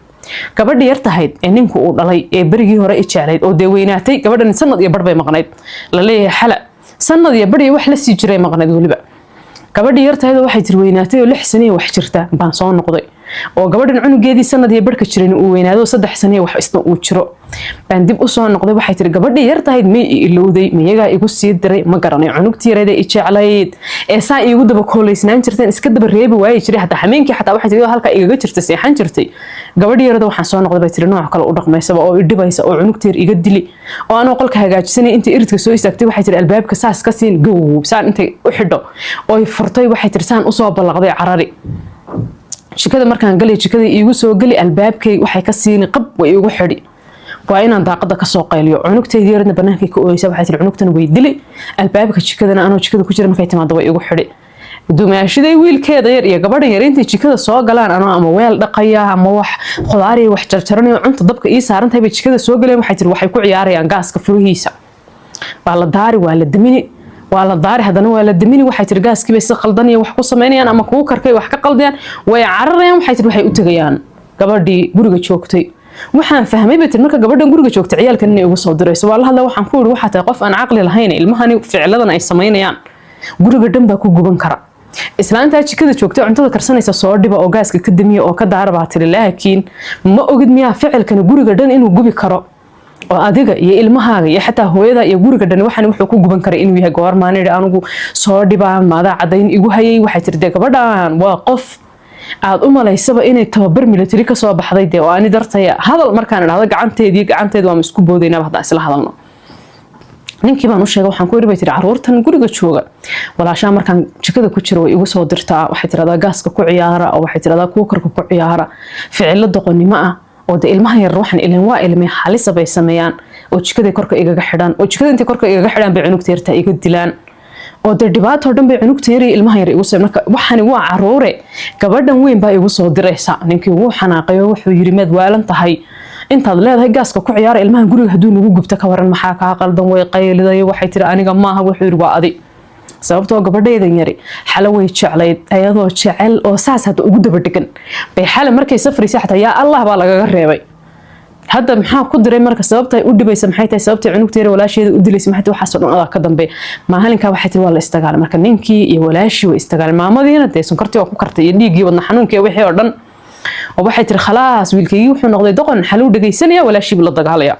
S1: gabadhii yar tahayd ee ninku uu dhalay ee berigii hore i jeclayd oo de weynaatay gabadhan sanad iyo bar bay maqnayd la leeyahay xala sanad iyo bar iyo wax la sii jiray maqnayd waliba gabadhii yartaayda waxay tiri weynaatay oo 6 sano wax jirta baan soo noqday oo gabadhan cunugeedii sanad iyo barka jirin uu weynaado 3 sano wax isna uu jiro baan dib u soo noqday waxay tiri gabadhii yartaayda ma ilowday miyaga igu sii diray ma garanay cunugtii yareeda i jeclayd ee saa igu daba kooleysnaan jirteen iska daba reebi waayay jiray hatta hameenkii hatta waxay tiri halka igaga jirtay seexan jirtay gabadhii yarada waxaan soo noqday bay tiri nooc kale u dhaqmaysaba oo i dhibaysa oo cunugteer iga dili oo aan qolka hagaajisanay inta iridka soo istaagtay waxay tiri albaabka saas ka siin goob saan intay u xidho oo furtay waxay tiri saan u soo balaqday carari jikada markaan galay jikada iigu soo gali albaabkay waxay ka siini qab way iigu xidhi waa inaan daaqada ka soo qayliyo cunugteedii yarna banaankay ka ooyaysa waxay tiri cunugtan way dili albaabka jikadana anoo jikada ku jira markay timaado way iigu xidhi dumaashaday wiilkeeda yar iyo gabadhan yar intay jikada soo galaan anoo ama weel dhaqaya ama wax khudaar iyo wax jarjaranayo cunta dabka ii saarantahay bay jikada soo galeen waxay tiri waxay ku ciyaarayaan gaaska furihiisa waa la daari waa la damini waa la daari haddana waa la damini waxay tiri gaaskii bay si qaldan iyo wax ku samaynayaan ama kugu karkay wax ka qaldayaan way cararayaan waxay tiri waxay u tagayaan gabadhii guriga joogtay waxaan fahmay bay tiri marka gabadhan guriga joogtay ciyaalkan inay ugu soo dirayso waa la hadlay waxaan ku yiri waxa tahay qof aan caqli lahayn ilmahani ficiladan ay samaynayaan guriga dhan baa ku guban kara islaanta jikada joogtay cuntada karsanaysa soo dhiba oo gaaska ka damiyo oo ka daara baa tiri laakiin ma ogid miyaa ficilkan guriga dhan inuu gubi karo oo adiga iyo ilmahaaga iyo xataa hooyada iyo guriga dhan waxaan wuxuu ku guban karay inuu yahay goormaan anigu anigu soo dhibaa maada cadayn igu hayay waxay tiri gabadhan waa qof aad u malaysaba inay tababar military ka soo baxday oo ani dartaya hadal markaan idhaahdo gacanteed waa isku boodaynaa hadda isla hadalno ninkii baan u sheegay waxaan ku yiri tiri caruurtan guriga jooga walaashaa markaan jikada ku jiro way igu soo dirtaa waxay tiraahdaa gaaska ku ciyaara oo waxay tiraahdaa kuukarka ku ciyaara ficilo doqonnimo ah oo ilmaha yar waxan ilin waa ilmay halis bay sameeyaan oo jikada korka igaga xidhan oo jikada inta korka igaga xidhan bay cunugta yarta iga dilaan oo dhibaato dhan bay cunugta yar iyo ilmaha yar igu soo marka waxani waa caruure gabadhan weyn baa igu soo diraysa ninkii wuu xanaaqay wuxuu yiri mad waalan tahay intaad leedahay gaaska ku ciyaara ilmaha guriga haduu nagu gubta ka waran maxaa ka qaldan way qayliday waxay tiri aniga maaha wuxuu yiri waa adi sababtoo gabadheedan yari xala way jeclayd ayadoo jecel oo saas hada ugu daba dhigan bay xala markay safraysa xataa yaa Allah baa lagaga reebay hadda maxaa ku diray marka sababtay u dhibaysa maxay tahay sababtay cunugteeda walaasheeda u dilaysa maxay waxa soo dhan ka dambe maalinka waxay tiri waa la istagaal marka ninkii iyo walaashii way istagaal maamadiina de sonkortii waa ku kartay iyo dhiigii wadna xanuunkii wixii oo dhan waxay tiri khalaas wiilkaygi wuxuu noqday doqon xaluu dhageysanaya walaashii la dagaalaya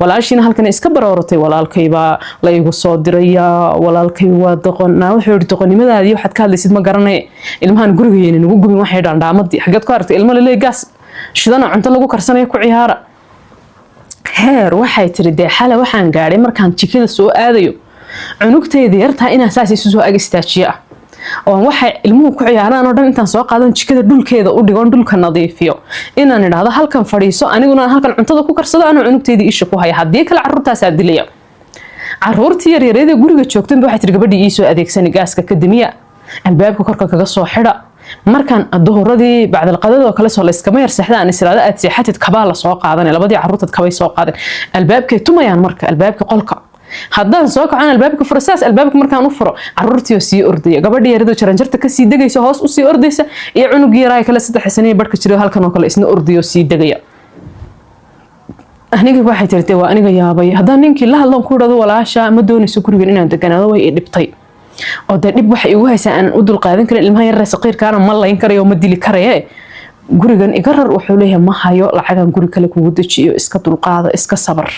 S1: walaashina halkan iska baroortay walaalkay baa la igu soo diraya walaalkay waa doqon wuxuu yiri doqonnimadaadii waxaad ka hadlaysid ma garanay ilmahan gurigeena nagu gubin waxay dhaandhaamadii xageed ku aragtay ilmo la gaas shidana cunto lagu karsanayo ku ciyaara heer waxay tiri de xala waxaan gaaray markaan jikada soo aadayo cunugteeda yartaa inaan saas isu soo ag istaajiyo oo waxay ilmuhu ku ciyaaraan oo dhan intaan soo qaadan jikada dhulkeeda u dhigo dhulka nadiifiyo inaan idhaahdo halkan fadhiiso aniguna halkan cuntada ku karsado anoo cunugteedii isha ku haya haddii kale caruurtaas aad dilaya caruurtii yaryarada guriga joogtan waxay tiri gabadhii ii soo adeegsanay gaaska ka damiya albaabka korka kaga soo xidha markaan duhuradii bacdal qadada kale soo la iskama yar seexdaan israada aad seexatid kabaa la soo qaadanay labadii caruurtad kabay soo qaadan albaabkay tumayaan marka albaabka qolka haddaan soo kacaan albaabka fursaas albaabka markaan u furo caruurtii oo sii ordaya gabadhii yarida jaranjarta ka sii degaysa hoos u sii ordaysa iyo cunugii yaraa kale 3 sano barka jiray halkan oo kale isna ordayo sii degaya aniga waxay tirtay waa aniga yaabay haddaan ninkii la hadlan ku dhado walaasha ma doonayso gurigan inaan deganaado way i dhibtay oo dib waxa igu haysaa aan u dul qaadan karin ilmaha yar saqiirkaana ma layn karayo ma dili karaye gurigan iga rar wuxuu leeyahay ma hayo lacagan guri kale kugu dajiyo iska dulqaada iska sabar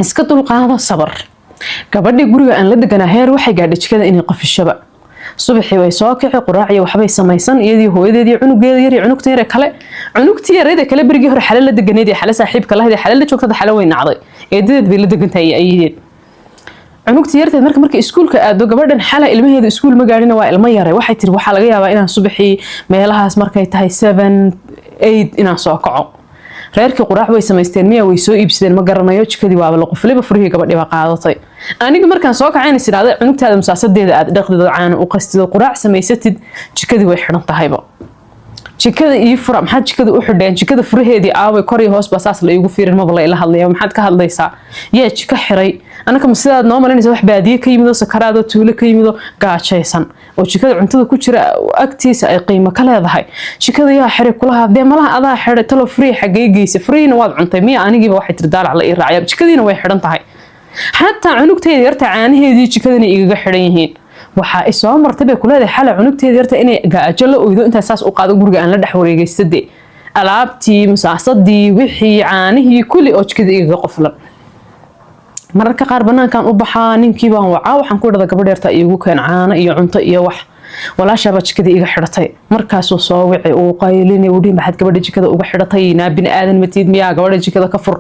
S1: iska dulqaada sabar gabadhii guriga aan la deganaa heer waxay gaadhay jikada inay qafishaba subaxii way soo kicay quraac iyo waxbay samaysan iyadii hooyadeedii cunugeeda yar iyo cunugta yar kale cunugtii yareeda kale berigii hore xalal la deganeed iyo xalal saaxiibka lahayd xalal la joogtada xalal way nacday eedadeed bay la degantahay ayadeed cunugtii yarteed markii iskuulka aado gabadhan xala ilmaheedu iskuul ma gaarina waa ilmo yare waxay tiri waxa laga yaabaa inaan subaxii meelahaas markay tahay 7 8 inaan soo kaco reerkii quraac way samaysteen miya way soo iibsadeen ma garanayo jikadii waa la quflay furihii gabadhii baa qaadatay aniga markaan soo kacayna siraada cunugtaada musaasadeeda aad dhaqdida caan u qastid quraac samaysatid jikadii way xidhan tahayba jikada ii fura maxaa jikada u xidheen jikada furaheedii aaway kor iyo hoos basaas la igu fiirin maba la ila hadlaya maxaad ka hadlaysaa yaa jika xiray anaka ma sidaad noo malinaysa wax baadiye ka yimido sakaraado tuulo ka yimido gaajaysan oo jikada cuntada ku jira agtiisa ay qiimo ka leedahay jikada yaa xiray kulaha de malaha adaa xiray talo free xagee geysay freena waad cuntay miya anigiiba waxay tir daalac la ii raacay jikadiina way xidhan tahay xataa cunugteeda yarta caanaheedii jikadana igaga xidhan yihiin waxa ay soo martay bay kuleedahay xala cunugteeda yarta inay gaajo la ooydo inta saas u qaado guriga aan la dhex wareegaystay alaabtii musaasadii wixii caanihii kulli oo jikada igaga qoflan mararka qaar banaankan u baxaa ninkii baan wacaa waxaan ku dhada gabadh yarta iigu keen caano iyo cunto iyo wax walaashaaba jikada iga xidhatay markaasuu soo wicay uu qaylinay uu dhihi maxaad gabadha jikada uga xidhatay naa bini aadan matiid miyaa gabadha jikada ka fur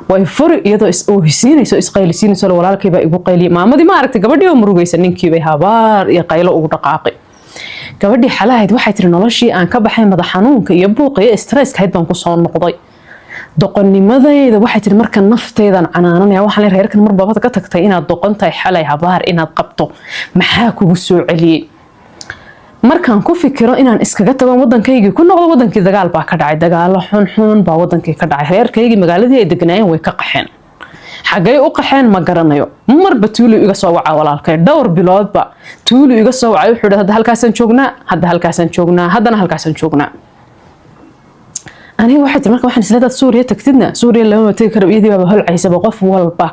S1: way furi iyadoo oo hisiinayso isqaylisiinayso walaalkay baa igu qayliyay maamadii ma aragtay gabadhii oo murugaysan ninkii bay habaar iyo qaylo ugu dhaqaaqay gabadhii xalahayd waxay tiri noloshii aan ka baxay madax xanuunka iyo buuqa iyo stresska hayd baan ku soo noqday doqonnimadayda waxay tiri marka nafteedan canaananaya waxaan leeyahay reerkan mar baabad ka tagtay inaad doqon tahay xalay habaar inaad qabto maxaa kugu soo celiyay markaan ku fikiro inaan iskaga tago wadankayga ku noqdo wadankii dagaal baa ka dhacay dagaalo xun baa wadankii ka dhacay reerkayga magaaladii ay degnaayeen way ka qaxeen xagay u qaxeen ma garanayo marba tuulu iga soo waca walaalkay dhowr biloodba tuulu iga soo wacay wuxuu yiraahdaa halkaasan joognaa haddana halkaasan joognaa aniga waxay markaa waxaan isla dad Suuriya tagtidna Suuriya lama tagi karo iyadii baa holcaysa qof walba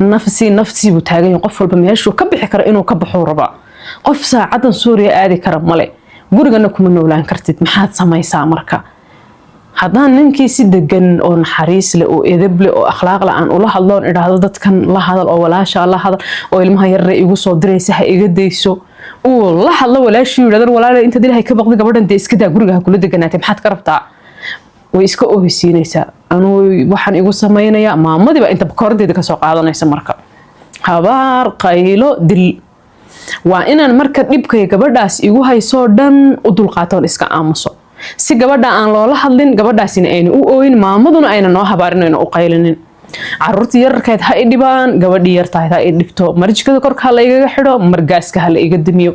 S1: nafsi buu taagan qof walba meeshuu ka bixi karo inuu ka baxo raba qof saacadan Suuriya aadi kara male gurigana kuma noolaan kartid maxaad samaysaa marka haddaan ninkii si degan oo naxariis leh oo edeb leh oo akhlaaq leh aan ula hadloon idhaahdo dadkan la hadal oo walaasha la hadal oo ilmaha yar igu soo diraysa ha iga deyso oo la hadlo walaashii yiraahdo walaal inta Ilaahay ka baqdi gabadhan de iska daa guriga kula deganaatay maxaad ka rabtaa way iska oohisiinaysaa anuu waxaan igu sameeynaya maamadii baa inta koordeeda ka soo qaadanaysa marka habaar qaylo dil waa inaan marka dhibkay gabadhaas igu hayso dhan u dulqaatoon iska aamuso si gabadha aan loola hadlin gabadhaasina ayna u ooyin maamaduna ayna noo habaarinayno u qaylinin carruurtii yararkeed ha i dhibaan gabadhii yartahay ha i dhibto marjikada korka ha la igaga xidho margaaska ha la iga damiyo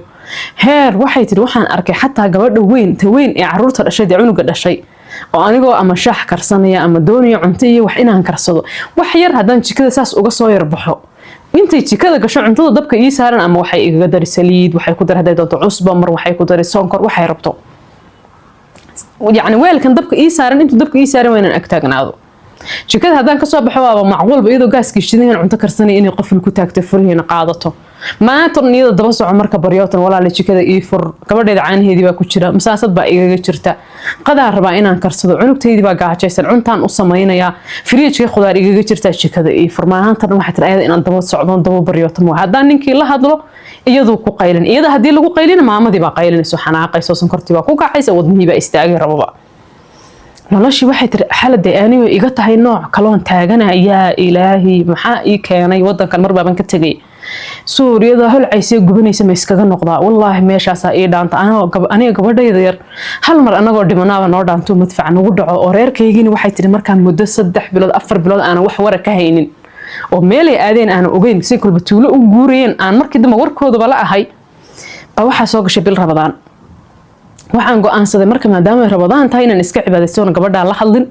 S1: heer waxay tiri waxaan arkay xataa gabadha weyn ee carruurta dhashay ee cunuga dhashay oo anigoo ama shaax karsanaya ama dooniyo cunto iyo wax inaan karsado wax yar haddaan jikada saas uga soo yarbaxo intay jikada gasho cuntada dabka ii saaran ama waxay igaga dari saliid waxay ku dari haday doonto cusbo mar waxay ku dari sonkor waxay rabto يعني weelkan dabka ii saaran intuu dabka ii saaran waynan ag taagnaado jikada haddaan ka soo baxo waaba macquulba iyadoo gaaskii shidan cunto karsanay inay qofil ku taagto furihiina qaadato maanta niyada daba soco marka baryootan walaal jikada ii fur gabadheeda caanaheedii baa ku jira masaasad baa igaga jirta qadaa rabaa inaan karsado cunugteedii baa gaajaysan cuntaan u sameynaya firiijka khudaar igaga jirta jikada ii fur maanta waxay tiri ayada inaan daba socdo daba baryootan waa haddaan ninkii la hadlo iyadoo ku qaylin iyada hadii lagu qaylin maamadii baa qaylinayso xanaaqayso sonkortii baa ku kacaysa wadnihii baa istaagay rababa noloshii waxay tiri xaladay aniga iga tahay nooc kaloon taagana yaa ilaahi maxaa ii keenay wadankan mar baaban ka tagay Suuriyada holcaysa gubanaysa ma iskaga noqdaa wallahi meeshaas ay dhaanta aniga gabadhayda yar hal mar anagoo dhimanaaba noo dhaanto madfac nagu dhaco oo reerkaygina waxay tiri markaan muddo 3 bilood 4 bilood aan wax wara ka haynin oo meelay aadeen aan ogeyn si kulba tuulo u guuriyeen aan markii dambe warkooda la ahay baa waxa soo gashay bil Ramadaan waxaan go'aansaday marka maadaama Ramadaan tahay inaan iska cibaadaysto gabadha la hadlin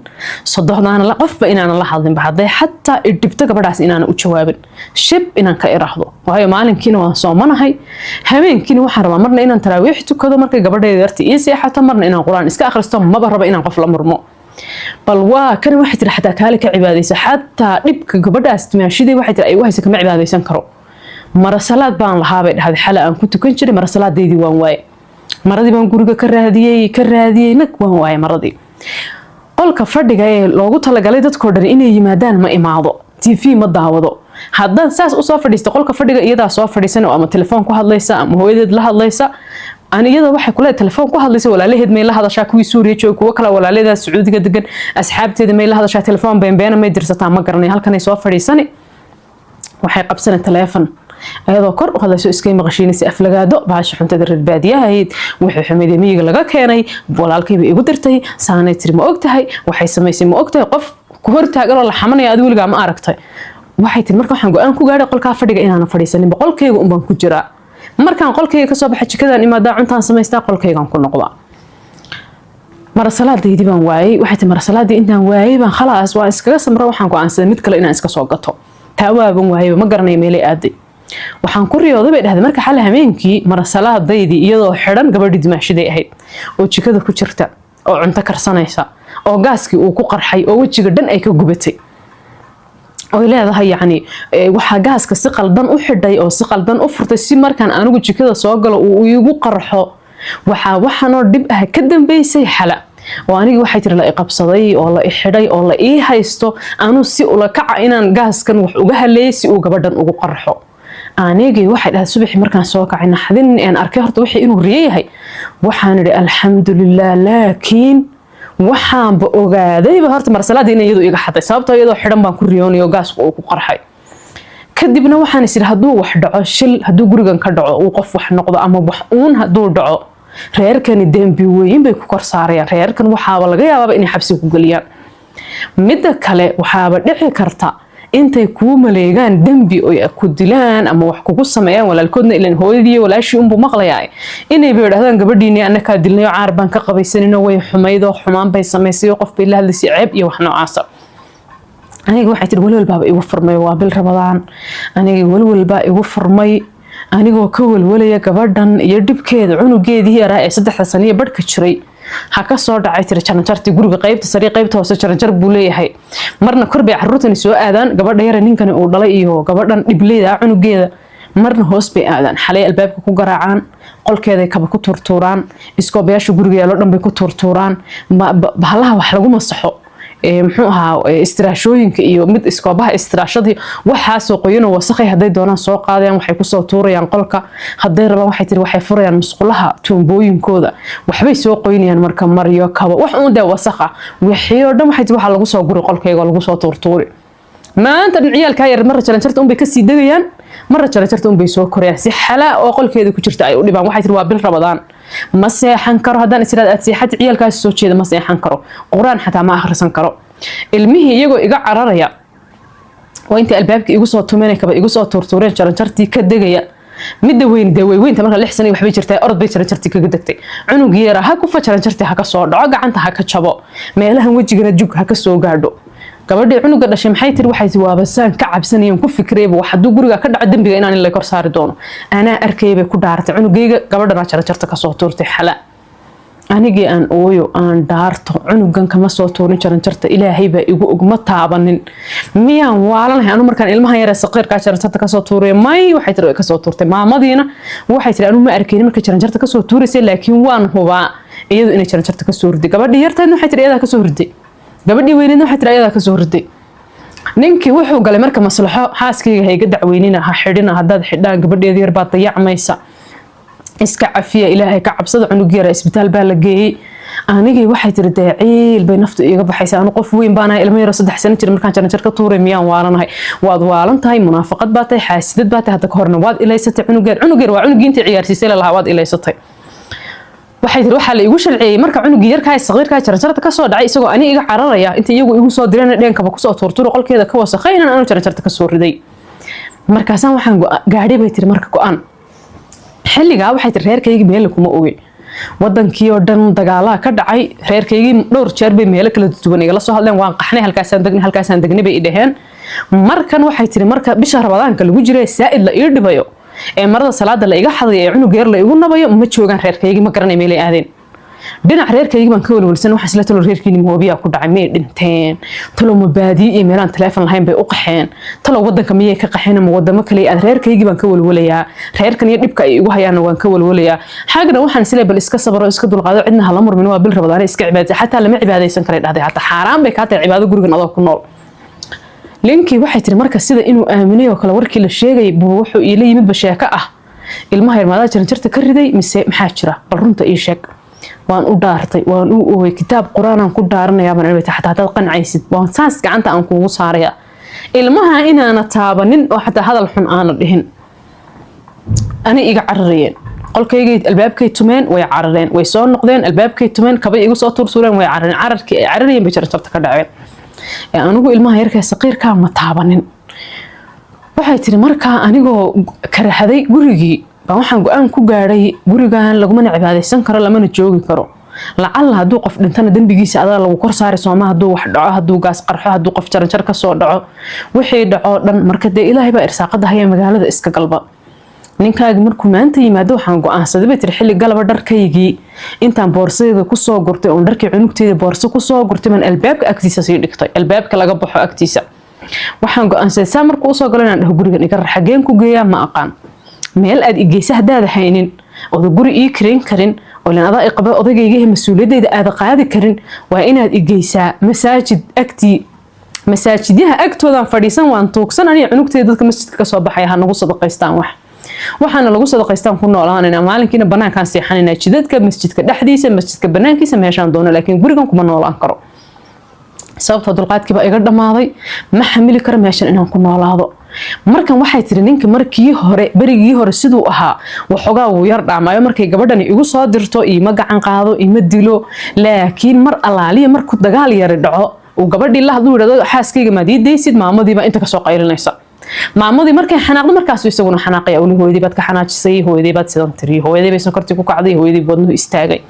S1: sodohdaan la qofba inaan la hadlin baxday hatta idibta gabadhaas inaan u jawaabin shib inaan ka iraahdo waayo maalinkiina waan soomanahay habeenkiina waxaan rabaa marna inaan taraawiix tukado markay gabadheeda yartii ii seexato marna inaan quraan iska akhristo ma raba inaan qof la murmo bal waa kan waxay tiri xataa kaale ka cibaadayso xataa dhibka gabadhaas timaashidii waxay tiri ay u hayso kama cibaadaysan karo mara salaad baan lahaa bay dhahay xala aan ku tukan jiray mara salaadeedii waan waaye maradii baan guriga ka raadiyay nag waan waaye maradii qolka fadhiga ee loogu talagalay dadkoo dhan inay yimaadaan ma imaado TV ma daawado haddaan saas u soo fadhiisto qolka fadhiga iyadaa soo fadhiisan oo ama telefoon ku hadlaysa ama hooyadeed la hadlaysa aniyada waxay kula telefoon ku hadlaysa walaalaheed may la hadashaa kuwii Suuriya joog kuwa kala walaalaheeda Sacuudiga degan asxaabteeda may la hadashaa telefoon been may dirsataa ma garanay halkan ay soo fadhiisani waxay qabsanay telefoon ayadoo kor u hadlayso iskay maqashiinaysa aflagaado baasha xuntada reer baadiyahayd wixii xumida miyiga laga keenay walaalkayba igu dirtay saanay tiri ma ogtahay waxay samaysay ma ogtahay qof ku hortaagan oo la xamanaya adigu waligaa ma aragtay waxay tiri marka waxaan go'aan ku gaaray qolka fadhiga inaan fadhiisanin boqolkayga un baan ku jiraa markaan qolkayga ka soo baxay jikadaan imaadaa cuntaan samaystaa qolkaygaan ku noqdaa mara salaadeedii baan waayay waxay tiri mara salaadii intaan waayay baan khalaas waa iskaga samro waxaan go'aansaday mid kale inaan iska soo gato taawaaban waayay ma garanay meelay aaday waxaan ku riyooday bay dhahdeen marka xal habeenkii mara salaadaydii iyadoo xidhan gabadhii dimaashiday ahayd oo jikada ku jirta oo cunto karsanaysa oo gaaskii uu ku qarxay oo wajiga dhan ay ka gubatay oo leedahay yani waxa gaaska si qaldan u xidhay oo si qaldan u furtay si markaan anigu jikada soo galo uu igu qarxo waxaanoo dhib ah ka dambeysay xala oo anigi waxay tiri la iqabsaday oo la xidhay oo la ii haysto aanu si ula kaca inaan gaaskan wax uga haleeyay si uu gabadhan ugu qarxo anigi waxay dhahay subaxii markaan soo kacay naxdin aan arkay horta wixii inuu riyahay waxaan iri alxamdulillah laakiin waxaan ba ogaaday horta mar salaadii inay iyadu iga xaday sababtoo iyadoo xidhan baan ku riyoonayo gaasku uu ku qarxay kadibna waxaan is iri hadduu wax dhaco shil hadduu gurigan ka dhaco uu qof wax noqdo ama wax uun hadduu dhaco reerkani dembi weyn bay ku kor saarayaan reerkan waxaaba laga yaabaa inay xabsi ku galiyaan midda kale waxaaba dhici karta intay kuu maleegaan dembi oo ku dilaan ama wax kugu sameeyaan walaalkoodna ilaan hooyadii walaashii unbu maqlayaa inay bay yiraahdaan gabadhiina annaka dilnayo caar baan ka qabaysanino way xumaydo xumaan bay sameysay qof bay la hadlisay ceeb iyo wax noocaas aniga waxay tiri walwalba igu furmay waa bil Ramadaan aniga walwalba igu furmay anigoo ka walwalaya gabadhan iyo dibkeeda cunugeedii yaraa ee 3 sano badhka jiray ha ka soo dhacay tiri jaranjartii guriga qaybta sare qaybta hoose jaranjar buu leeyahay marna korbay carruurtani soo aadaan gabadha yar ninkani uu dhalay iyo gabadhan dhibleeda cunugeeda marna hoos bay aadaan xalay albaabka ku garaacaan qolkeeda kaba ku turturaan iskoobayaasha guriga yaalo dhan bay ku turturaan bahalaha wax lagu masaxo muxuu ahaa istiraashooyinka iyo mid iskoobaha istiraashadii waxa soo qoyino wasakhay haday doonaan soo qaadayaan waxay ku soo tuurayaan qolka haday rabaan waxay tiri waxay furayaan musqulaha tuumbooyinkooda waxbay soo qoynayaan marka mariyo kaba wax uu daa wasakha wixii oo dhan waxay tiri waxa lagu soo guri qolkayga lagu soo tuurtuuri maanta ciyaalka yar mar jaranjarta un bay ka sii dagayaan mar jaranjarta un bay soo korayaan si xala oo qolkeeda ku jirta ay u dhibaan waxay tiri waa bil Ramadaan ma seexan karo haddaan isiraad aad seexad ciyaalkaas soo jeeda ma seexan karo quraan xataa ma akhrisan karo ilmihii iyagoo iga cararaya oo inta albaabka igu soo tumeynay kaba igu soo turtureen jaranjartii ka dagaya midda weynta marka 6 sano waxbay jirtay orod bay jaranjartii kaga dagtay cunugii yar ha ku fajaranjartii ha ka soo dhaco gacanta ha ka jabo meelahan wajigana jug ha ka soo gaadho gabadhii cunuga dhashay maxay tiri waxay waaba saan ka cabsanayeen ku fikreeyay wax haduu guriga ka dhaco dambiga inaan la kor saari doono ana arkay bay ku dhaartay cunugayga gabadhana jaranjarta ka soo tuurtay xala anigii aan ooyo aan dhaarto cunugan kama soo tuurin jaranjarta ilaahay baa igu ogma taabanin miyaan waalanahay anu markaan ilmaha yar saqiirka jaranjarta ka soo tuuray may waxay tiri ka soo tuurtay maamadiina waxay tiri anu ma arkeen markay jaranjarta ka soo tuurisay laakiin waan hubaa iyadu inay jaranjarta ka soo riday gabadhii yartaydna waxay tiri iyada ka soo riday gabadhii weyneedna waxay tiri iyada ka soo riday ninkii wuxuu galay marka maslaxo xaaskayga hayga dacweynina ha xidhina hadaad xidhaan gabadheedii yar baa dayacmaysa iska cafiya ilaahay ka cabsada cunug yar isbitaal baa la geeyay anigii waxay tiri daciil bay naftu iga baxaysaa anu qof weyn baan ilmo yar 3 sano jir markaan jaranjar ka tuuray miyaan waalanahay waad waalan tahay munaafaqad baa tahay xaasidad baa tahay hadda ka horna waad ilaysatay cunug yar waa cunugiinta ciyaarsiisay lahaa waad ilaysatay waxay tiri waxa la igu shalciyay marka cunug yarka saqiirka jaranjarta ka soo dhacay isagoo ani iga cararaya inta iyagu igu soo direen dheenkaba ku soo turturo qolkeeda ka wasakhayn aan jaranjarta ka soo riday markaasaan waxaan gaadhay bay tiri marka go'aan xilliga waxay tiri reerkayga meel kuma ogeyn wadankii oo dhan dagaalaha ka dhacay reerkaygii dhowr jeer bay meel kala duwan iga la soo hadleen waan qaxnay halkaasaan degnay bay idhaheen markan waxay tiri marka bisha Ramadaanka lagu jiray saa'id la ii dhibayo ee marada salaada la iga xaday ee cunug yar la igu nabayo ma joogan reerkaygii ma garanay meel ay aadeen dhinac reerkaygii baan ka walwalsan waxa isla talo reerkiini moobiya ku dhacay mee dhinteen talo mabaadi iyo meelaan telefoon lahayn bay u qaxeen talo wadanka miyay ka qaxeen ama wadamo kale aad reerkaygii baan ka walwalayaa reerkan iyo dhibka ay igu hayaan waan ka walwalayaa xaagna waxaan isla bal iska sabro iska dulqaado cidna hala murmin waa bil Ramadaan iska cibaadada xataa lama cibaadaysan kare dhahday hatta xaraam bay ka tahay cibaado gurigan adoo ku nool linkii waxay tiri marka sida inuu aamino kala warkii la sheegay buu wuxuu ila yimid basheeka ah ilmaha yarmaada jaranjarta ka riday mise maxaa jira bal runta ii sheeg waan u dhaartay waan u ooyay kitaab quraan aan ku dhaaranayaa baan ilmaha xataa dad qancaysid waan saas gacanta aan kuugu saaraya ilmaha inaana taabanin oo xataa hadal xun aan dhihin ani iga cararayeen qolkayga albaabkay tumeen way carareen way soo noqdeen albaabkay tumeen kaba igu soo tursureen way carareen cararkii ay cararayeen bay jaranjarta ka dhaceen anigu ilmaha yarka saqiirka ma taabanin waxay tiri marka anigoo karahaday gurigii baan waxaan go'aan ku gaaray gurigan laguma cibaadaysan karo lamana joogi karo lacalla haduu qof dhintana dambigiisa adaa lagu kor saari Soomaa haduu wax dhaco haduu gaas qarxo haduu qof jaranjar ka soo dhaco wixii dhaco dhan marka de Ilaahay baa irsaaqada haya magaalada iska galba ninkaaga markuu maanta yimaado waxaan go'aansaday bay tiri xilli galaba dharkaygii intaan boorsadayda ku soo gurtay oo dharkii cunugteeda boorso ku soo gurtay man albaabka agtiisa sii dhigtay albaabka laga baxo agtiisa waxaan go'aansaday saa markuu soo galanaan dhaho gurigan iga raxageen ku geeyaa ma aqaan meel aad igeysa hadaad haynin oo guri ii karin karin oo laan adaa iqaba odagayga mas'uuliyadeyda aad qaadi karin waa inaad igeysaa masaajid agti masaajidaha agtoodan fadhiisan waan tuugsan aniga cunugteeda dadka masjidka ka soo baxay ha nagu sadaqaystaan waxaana lagu sadaqaystaan ku noolaanayna maalinkiina banaankaan seexanayna jidadka masjidka dhexdiisa masjidka banaankiisa meeshaan doono laakiin gurigan kuma noolaan karo sababta dulqaadkii baa iga dhamaaday ma xamili karo meeshan inaan ku noolaado markan waxay tiri ninka markii hore barigii hore sidoo ahaa waxoogaa uu yar dhaamayo markay gabadhani igu soo dirto ima gacan qaado ima dilo laakiin mar alaaliya markuu dagaal yar dhaco uu gabadhii la hadluu yiraahdo xaaskayga ma diidaysid maamadii ba inta ka soo qaylinaysa maamadii markay xanaaqdo markaas isaguna xanaaqay awli hooyadii baad ka xanaajisay hooyadii baad sidan tiri hooyadii bay sonkortii ku kacday hooyadii wadnuhu istaagay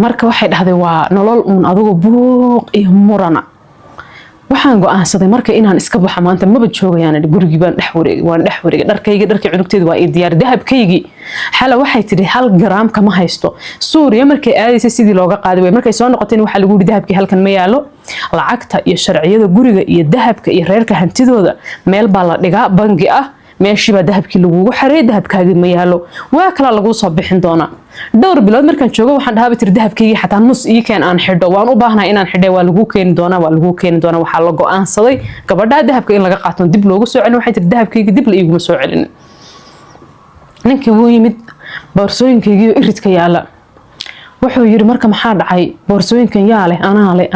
S1: marka waxay dhahday waa nolol uun adigu buuq iyo murana waxaan go'aansaday marka inaan iska baxo maanta maba joogayaan gurigii baan dhex wareegay dharkayga dharkii cunugteedu waa diyaar dahabkaygi xala waxay tiri 1 gram kama haysto Suuriya markay aadaysay sidii looga qaaday way markay soo noqotay waxa lagu yiri dahabkii halkan ma yaalo lacagta iyo sharciyada guriga iyo dahabka iyo reerka hantidooda meel baa la dhigaa bangi ah meeshii baa dahabkii lagu xareey dahabkaagi ma yaalo waa kala lagu soo bixin doona dhowr bilood markaan joogo waxaan dhahaa tir dahabkaygi xataa nus ii keen aan xidho waan u baahnahay inaan xidhay waa lagu keeni doona waxa la go'aansaday gabadha dahabka in laga qaato dib loogu soo celin waxay tir dahabkaygi dib la iigu soo celin ninkii wuu yimid boorsooyinkaygi iridka yaala wuxuu yiri marka maxaa dhacay boorsooyinkan yaale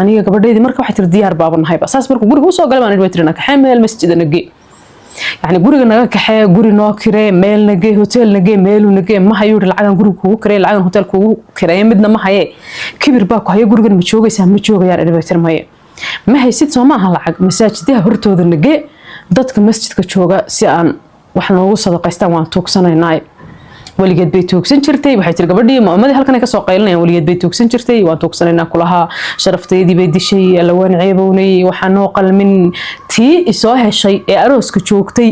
S1: aniga gabadheedii marka waxay tir diyaar baabanahay saas markuu guriga u soo galay baan idin ka xameel masjid nagi يعني guriga naga kaxee guri noo kiree meel nagee hotel nagee meel nagee ma hayo lacagan guriga kugu kiree lacagan hotel kugu kiree midna ma haye kibir baa ku hayo gurigan ma joogaysaa ma joogayaan elevator maye ma haysid Soomaha lacag masaajidada hortooda nagee dadka masjidka jooga si aan wax noogu sadaqaystaan waan tuugsanaynaa waligeed bay tuugsan jirtay waxay tir gabadhii maamadii halkan ay ka soo qaylinayaan waligeed bay tuugsan jirtay waan tuugsanaynaa kulaha sharafteedii bay dishay alawaan ceebownay waxaan noo qalmin tii isoo heshay ee arooska joogtay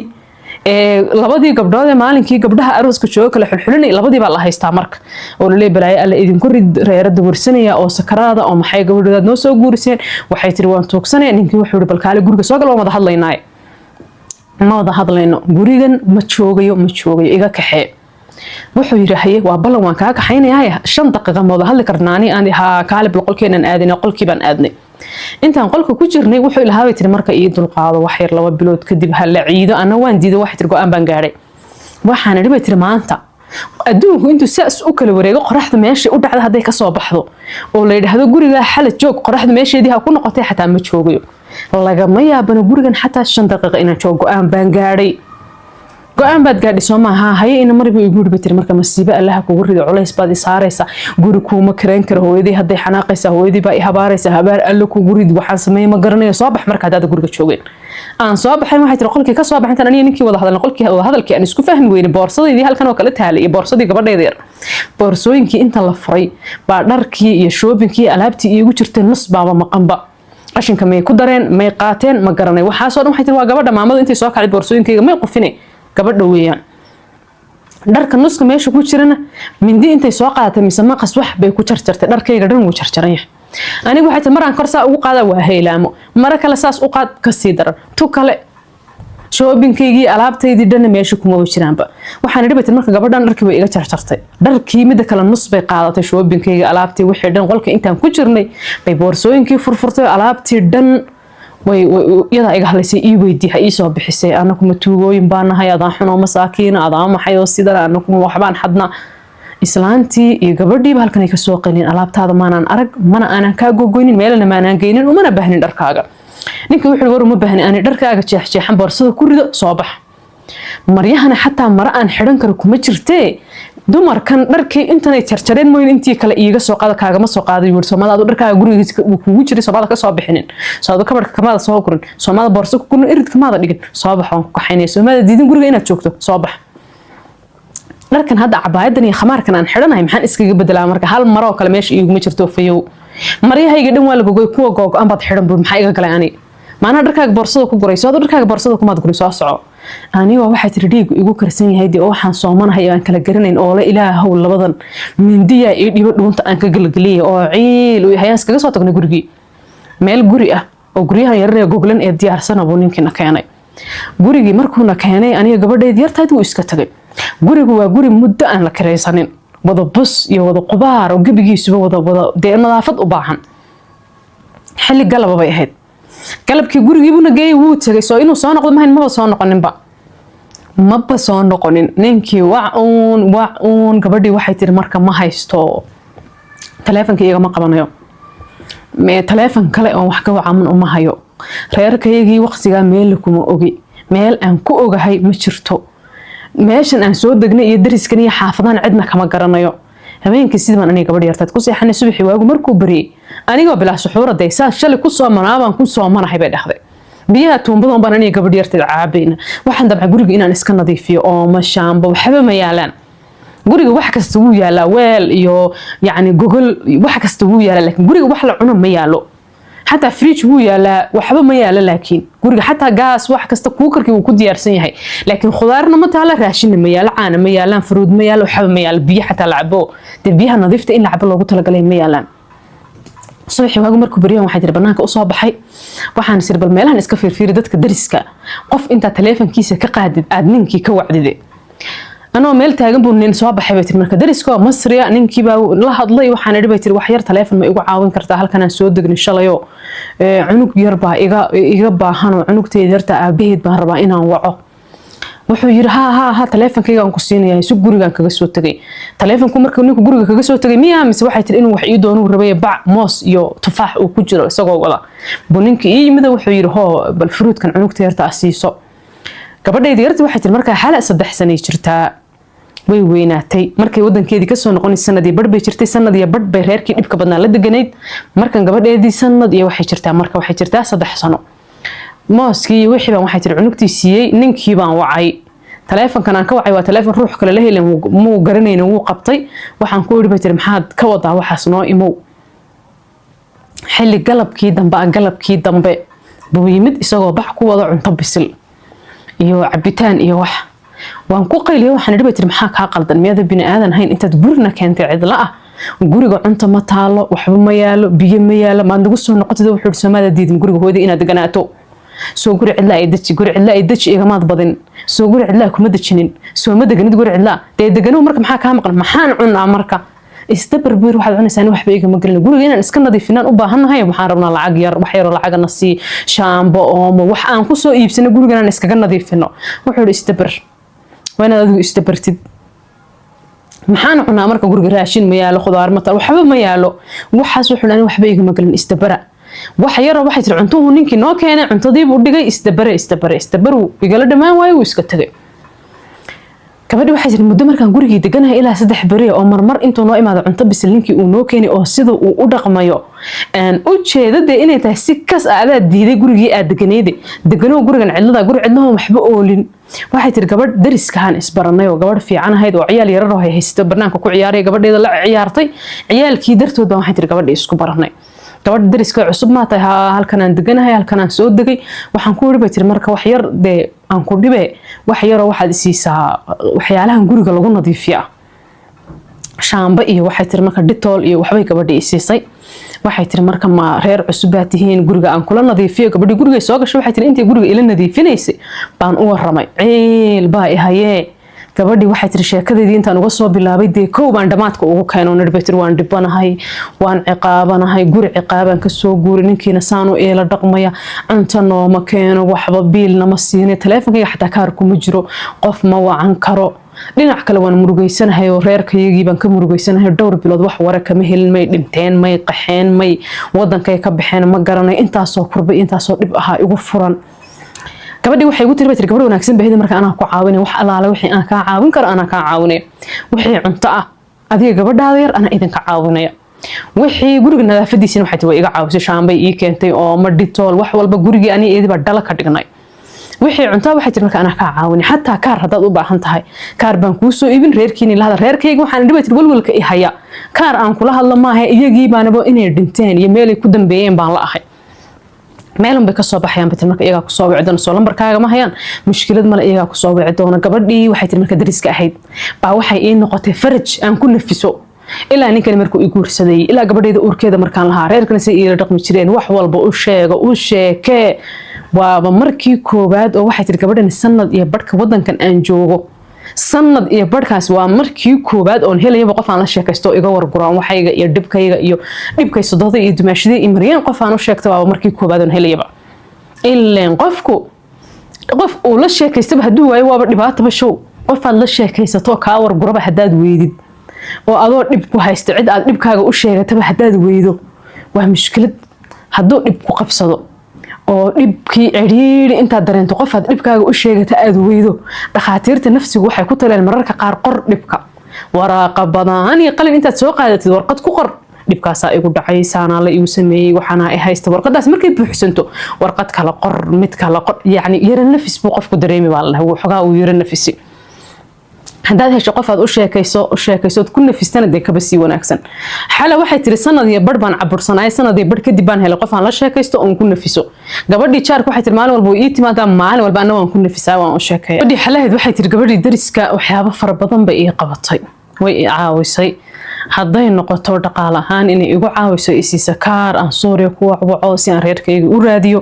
S1: ee labadii gabdhood ee maalinkii gabdhaha arooska jooga kala xulxulinay labadii baa la haystaa marka oo la leeyahay alla idin ku rid reerada warsanaya oo sakaraada oo maxay gabadhood noo soo guuriseen waxay tir waan tuugsanay ninkii wuxuu bal kaale guriga soo gal oo wada hadlaynaa ma wada hadlayno gurigan ma joogayo iga kaxee wuxuu yiraahday waa balan waan ka kaxaynayaa 5 daqiiqo ma wada hadli karnaani aan kaalib qolkeenan aadinay qolkii baan aadnay intaan qolka ku jirnay wuxuu ilaahay tiri marka ii dulqaado wax yar 2 bilood kadib hal ciido ana waan diiday wax tir go'aan baan gaaray waxaan idhi tiri maanta adduunku intuu saas u kala wareego qoraxda meesha u dhacda haday ka soo baxdo oo la yiraahdo guriga xalad joog qoraxda meesheedii ha ku noqotay xataa ma joogayo laga ma yaabana gurigan xataa 5 daqiiqo inaan joogo go'aan baan gaaray go'aan baad gaadhi Soomaha haye in marba igu dhibtay marka masiibo Allah kugu rido culays baad saaraysa guri kuma kareen karo hooyadii haday xanaaqaysa hooyadii baa habaaraysa habaar Allah kugu rid waxaan sameeyay ma garanayo soo bax marka aad guriga joogeen aan soo baxay waxay tir qolkii ka soo baxintan aniga ninkii wada hadalna qolkii wada hadalkii aan isku fahmi weynay boorsadeedii halkan oo kala taalay boorsadii gabadheeda yar boorsooyinkii inta la furay baa dharkii iyo shoppingkii alaabtii iigu jirtay nus baaba maqanba qashinka may ku dareen may qaateen ma garanay waxa soo dhan waxay tir waa gabadha maamada intii soo kacay boorsooyinkayga may qofinay gabadha weeyaan dharka nuska meesha ku jirana mindi intay soo qaadatay mise maqas wax bay ku jarjartay dharkayga dhan wuu jarjaran yahay anigu waxay tahay maraan korsaa ugu qaada waa heelaamo mara kale saas u qaad ka sii daran tu kale shoppingkaygii alaabtaydii dhan meesha kuma jiraanba waxaan idhi marka gabadhan dharkii way iga jarjartay dharkii mid kale nus bay qaadatay shoppingkaygii alaabtii wixii dhan qolka intaan ku jirnay bay boorsooyinkii furfurtay alaabtii dhan way yada iga halaysay ii weydii ii soo bixisay anaku ma tuugooyin baanahay adaan xuno masaakiin adaan maxay oo sidana anaku waxbaan xadna islaantii iyo gabadhii halkan ay ka soo qalin alaabtaada maanaan arag mana aanan ka gogoynin meelna maanaan geynin uma baahnin dharkaaga ninka wuxuu war uma baahnin aan dharkaaga jeexjeexan boorsada ku rido soo bax maryahana xataa mara aan xiran karo kuma jirtee dumarkan dharkii intanay jarjareen mooyin intii kale iiga soo qaada kaaga ma soo qaaday wiir Soomaalida dharkaaga gurigiisa kugu jiray Soomaalida ka soo bixinin Soomaalida kabarka kamada soo gurin Soomaalida boorso ku gurin irid kamada dhigin soo bax oo ka xaynay Soomaalida diidin guriga inaad joogto soo bax dharkan hadda cabaayadan iyo khamaarkan aan xiranahay maxaan iskaga bedelaa marka hal mar oo kale meesha iigu ma jirto fayow maryahayga dhan waa la gogoy kuwa goog aan baad xiran buu maxay iga galay ani maana dharkaaga boorsada ku gurayso dharkaaga boorsada kuma gurin soo soco aniga waxay tiri dhiig igu karsan yahay oo waxaan Soomanahay aan kala garanayn oo la ilaahow labadan mindiya iyo dhibo dhuunta aan ka galgaliyay oo ciil oo hayaas kaga soo tagnay gurigi meel guri ah oo guriyaha yar ee goglan ee diyaarsan oo ninkiina keenay gurigi markuuna keenay aniga gabadheed yartayd uu iska tagay gurigu waa guri muddo aan la kiraysanin wada bus iyo wada qubaar oo gabigiisuba wada nadaafad u baahan xilli galab bay ahayd galabkii gurigii buu nageeyay wuu tagay soo inuu soo noqdo ma soo noqoninba maba soo noqonin ninkii wacuun gabadhii waxay tiri marka ma haysto teleefankii iga ma qabanayo تليفون كله أو وحكوا عمن أمها يو ريرك يجي وقت جا ميلكم أوجي ميل أن كو أوجا هاي مشرتو ماشان أن سود دقني يدرس كني حافظان عندنا كما قرنا يو همين كسيد من أني قبل يرتاد كوسي حنا سبحي واجو مركو بري أنا قبل سحورة ديسات شل كوسو منابان كوسو ما راح يبعد أخذ بيها تومبضون بان أني قبل يرتاد عابين واحد دبع قولي إن نسكن نظيفي أو مشان بوحبة ميالان قولي واحد كستوي يلا ويل يو يعني جوجل واحد كستوي يلا لكن قولي واحد لعنه ميالو حتى فريج هو يلا وحبة ميالا لكن قولي حتى غاز واحد كستا كوكركي وكود يارسين هاي لكن خضارنا ما تعالى راشين ميالا عانا ميالان فروض ميالا وحبة ميالا بيه حتى لعبوه تبيها نظيفة إن لعب الله قلت لك عليه ميالان صبحي واجو مركو بريهم waxay tir banaanka u soo baxay waxaan sir bal meelahan iska fiirfiiri dadka dariska qof inta taleefankiisa ka qaadid aad ninkii ka wacdide anoo meel taagan buu nin soo baxay bay tir marka dariska Masriya ninkii baa la hadlay waxaan idhi bay tir wax yar taleefan ma igu caawin kartaa halkan aan soo degnay shalayo cunug yar baa iga baahan oo cunugteeda yarta aabaheed baan rabaa inaan waco wuxuu yiri ha taleefankayga aan ku siinayaa si gurigan kaga soo tagay taleefanku markuu ninku guriga kaga soo tagay miyaa mise waxay tir inuu wax ii doono rabay bac moos iyo tufaax uu ku jiro isagoo wada buu ninkii ii yimid wuxuu yiri bal fruutkan cunugteeda yarta asiiso gabadheedii yarta waxay tir marka xala 3 sano jirtaa way weynaatay markay wadankeedii ka soo noqonay sanadii badh bay jirtay sanadii badh bay reerkii dhibka badnaa la deganayd markan gabadheedii sanad iyo waxay jirtaa 3 sano mooskii wixii baan waxay tir cunugtii siiyay ninkii baan wacay taleefankan aan ka wacay waa taleefan ruux kale la helay muu garanayna wuu qabtay waxaan ku yiri bay tir maxaad ka wadaa waxaas noo imow xilli galabkii dambe buu yimid isagoo bax ku wada cunto bisil iyo cabitaan iyo wax waan ku qayliyo waxaan idhi bay tir maxaa ka qaldan miyada bini aadan hayn intaad gurina keentay cidla ah guriga cunto ma taalo waxba ma yaalo biyo ma yaalo ma nagu soo noqotay wuxuu Soomaaliya diidin guriga hooyada inaad deganaato soo guri cidla ay daji igamaad badin soo guri cidla kuma dajinin soo ma deganid guri cidla deganoo marka maxaa ka maqan maxaan cunaa marka istabar bir waxaad cunaysaa waxba igama galin guriga inaan iska nadiifinaan u baahanahay waxaan rabnaa lacag yar wax yar oo lacag nasi shaambo oo wax aan ku soo iibsano guriga inaan iskaga nadiifino wuxuu istabar وأنا أدو استبرتد محان عنا مركا قرق راشين ميالو خضار مطر وحبا ميالو وحاس وحلان وحبا يقما قلن استبرا وحيرا وحي ترعنتوه نينكي نو كينا عنتضيب ودقاي استبروا يقالو دمان واي ويسكتغي كبادي waxay tir muddo markaan gurigii deganahay ilaa 3 bari oo marmar intuu noo imaado cunto bislinkii uu noo keenay oo sida uu u dhaqmayo u jeedada inay tahay si kas aad diiday gurigii aad deganoo gurigan cidlada waxba oolin waxay tir gabadh dariskahan isbaranay oo gabadh fiican ahayd oo ciyaal yar oo haysto barnaamijka ku ciyaaray gabadheeda la ciyaartay ciyaalkii dartood baan waxay tir gabadh isku baranay gabadh dariska cusub ma tahay halkan aan deganahay halkan aan soo degay waxaan ku yiri bay tir marka wax yar aan ku dhibe wax yar oo waxaad isiisaa waxyaalahan guriga lagu nadiifiyo shaamba iyo waxay tir marka Dettol iyo waxbay gabadhii isiisay waxay tir marka ma reer cusub aad tihiin guriga aan kula nadiifiyo gabadhii guriga soo gashay waxay tir intii guriga ila nadiifinaysay baan u waramay ciil baa ihayee gabadhii waxay tir sheekadeedii intaan uga soo bilaabay koow baan dhamaadka ugu keenay nirba tir waan dhibanahay waan ciqaabanahay guri ciqaaban ka soo guuray ninkiina saanu eela dhaqmaya cunto nooma keeno waxba biilna ma siinay taleefankayga xataa kaar kuma jiro qof ma wacan karo dhinac kale waan murugeysanahay oo reerkaygii baan ka murugeysanahay dhowr bilood wax wara kama helin may dhinteen may qaxeen may wadankay ka baxeen ma garanay intaasoo kurbay intaasoo dhib ahaa igu furan gabadhii waxay ugu tirba tir gabadh wanaagsan baahida marka aan ku caawinay wax alaala wixii aan ka caawin karo ana ka caawinay wixii cunto ah adiga gabadhaada yar ana idin ka caawinaya wixii guriga nadaafadiisina waxay way iga caawisay shaambay ii keentay oo ma Dettol wax walba gurigii ani eediba dhala ka dhignay wixii cunto waxay tir marka ana ka caawinay hatta kaar hadaad u baahan tahay kaar baan ku soo iibin reerkiina la hadal reerkayga waxaan dhibay tir walwalka i haya kaar aan kula hadla maahay iyagii baanaba inay dhinteen iyo meel ay ku dambeeyeen baan la ahay meelun bay ka soo baxayaan bitir marka iyaga ku soo wicdoon soo lambarkaaga ma hayaan mushkilad male iyaga ku soo wicdoon gabadhii waxay tir marka dariska ahayd baa waxay ii noqotay faraj aan ku nafiso ilaa ninkan markuu i guursaday ilaa gabadheeda uurkeeda markaan lahaa reerkana si ii dhaqmi jireen wax walba u sheekee waaba markii koobaad oo waxay tir gabadhan sanad iyo badhka wadankan aan joogo sanad iyo badhkaas waa markii koobaad oo helayaba qof aan la sheekaysto iga warguraan waxayga iyo dhibkay sodada iyo dumaashada iyo mariyeen qof aan u sheegto waa markii koobaad oo helayaba ileen qof uu la sheekaystaba haduu waayo waaba dhibaataba show qof aad la sheekaysato ka warguraba hadaad weydid oo adoo dhib ku haysto cid aad dhibkaaga u sheegataba hadaad weydo waa mushkilad hadduu dhib ku qabsado oo dhibkii ciriiri intaad dareento qof aad dhibkaaga u sheegata aad weydo dhakhaatiirta nafsigu waxay ku taleen mararka qaar qor dhibka waraaqa badan iyo qalin intaad soo qaadatid warqad ku qor dhibkaasaa igu dhacay saanaa la igu sameeyey waxaana ay haysta warqadaas markay buuxsanto warqad kala qor mid kala qor yacni yara nafis buu qofku dareemi baa la dhahaa xogaa uu yara nafisi haddaad hesho qof aad u sheekaysood ku nafistana dee kaba sii wanaagsan xala waxay tiri sanad iyo badh baan cabursanay sanad iyo badh kadib baan helay qof aan la sheekaysto oon ku nafiso gabadhii jaarka waxay tiri maalin walba ii timaadaa maalin walba anna waan ku nafisaa waan u sheekaya gabadhii xalaheed waxay tiri gabadhii dariska waxyaabo fara badan bay ii qabatay way i caawisay hadday noqoto dhaqaale ahaan inay igu caawiso isiisa kaar aan suuriya ku wacwaco si aan reerkayga u raadiyo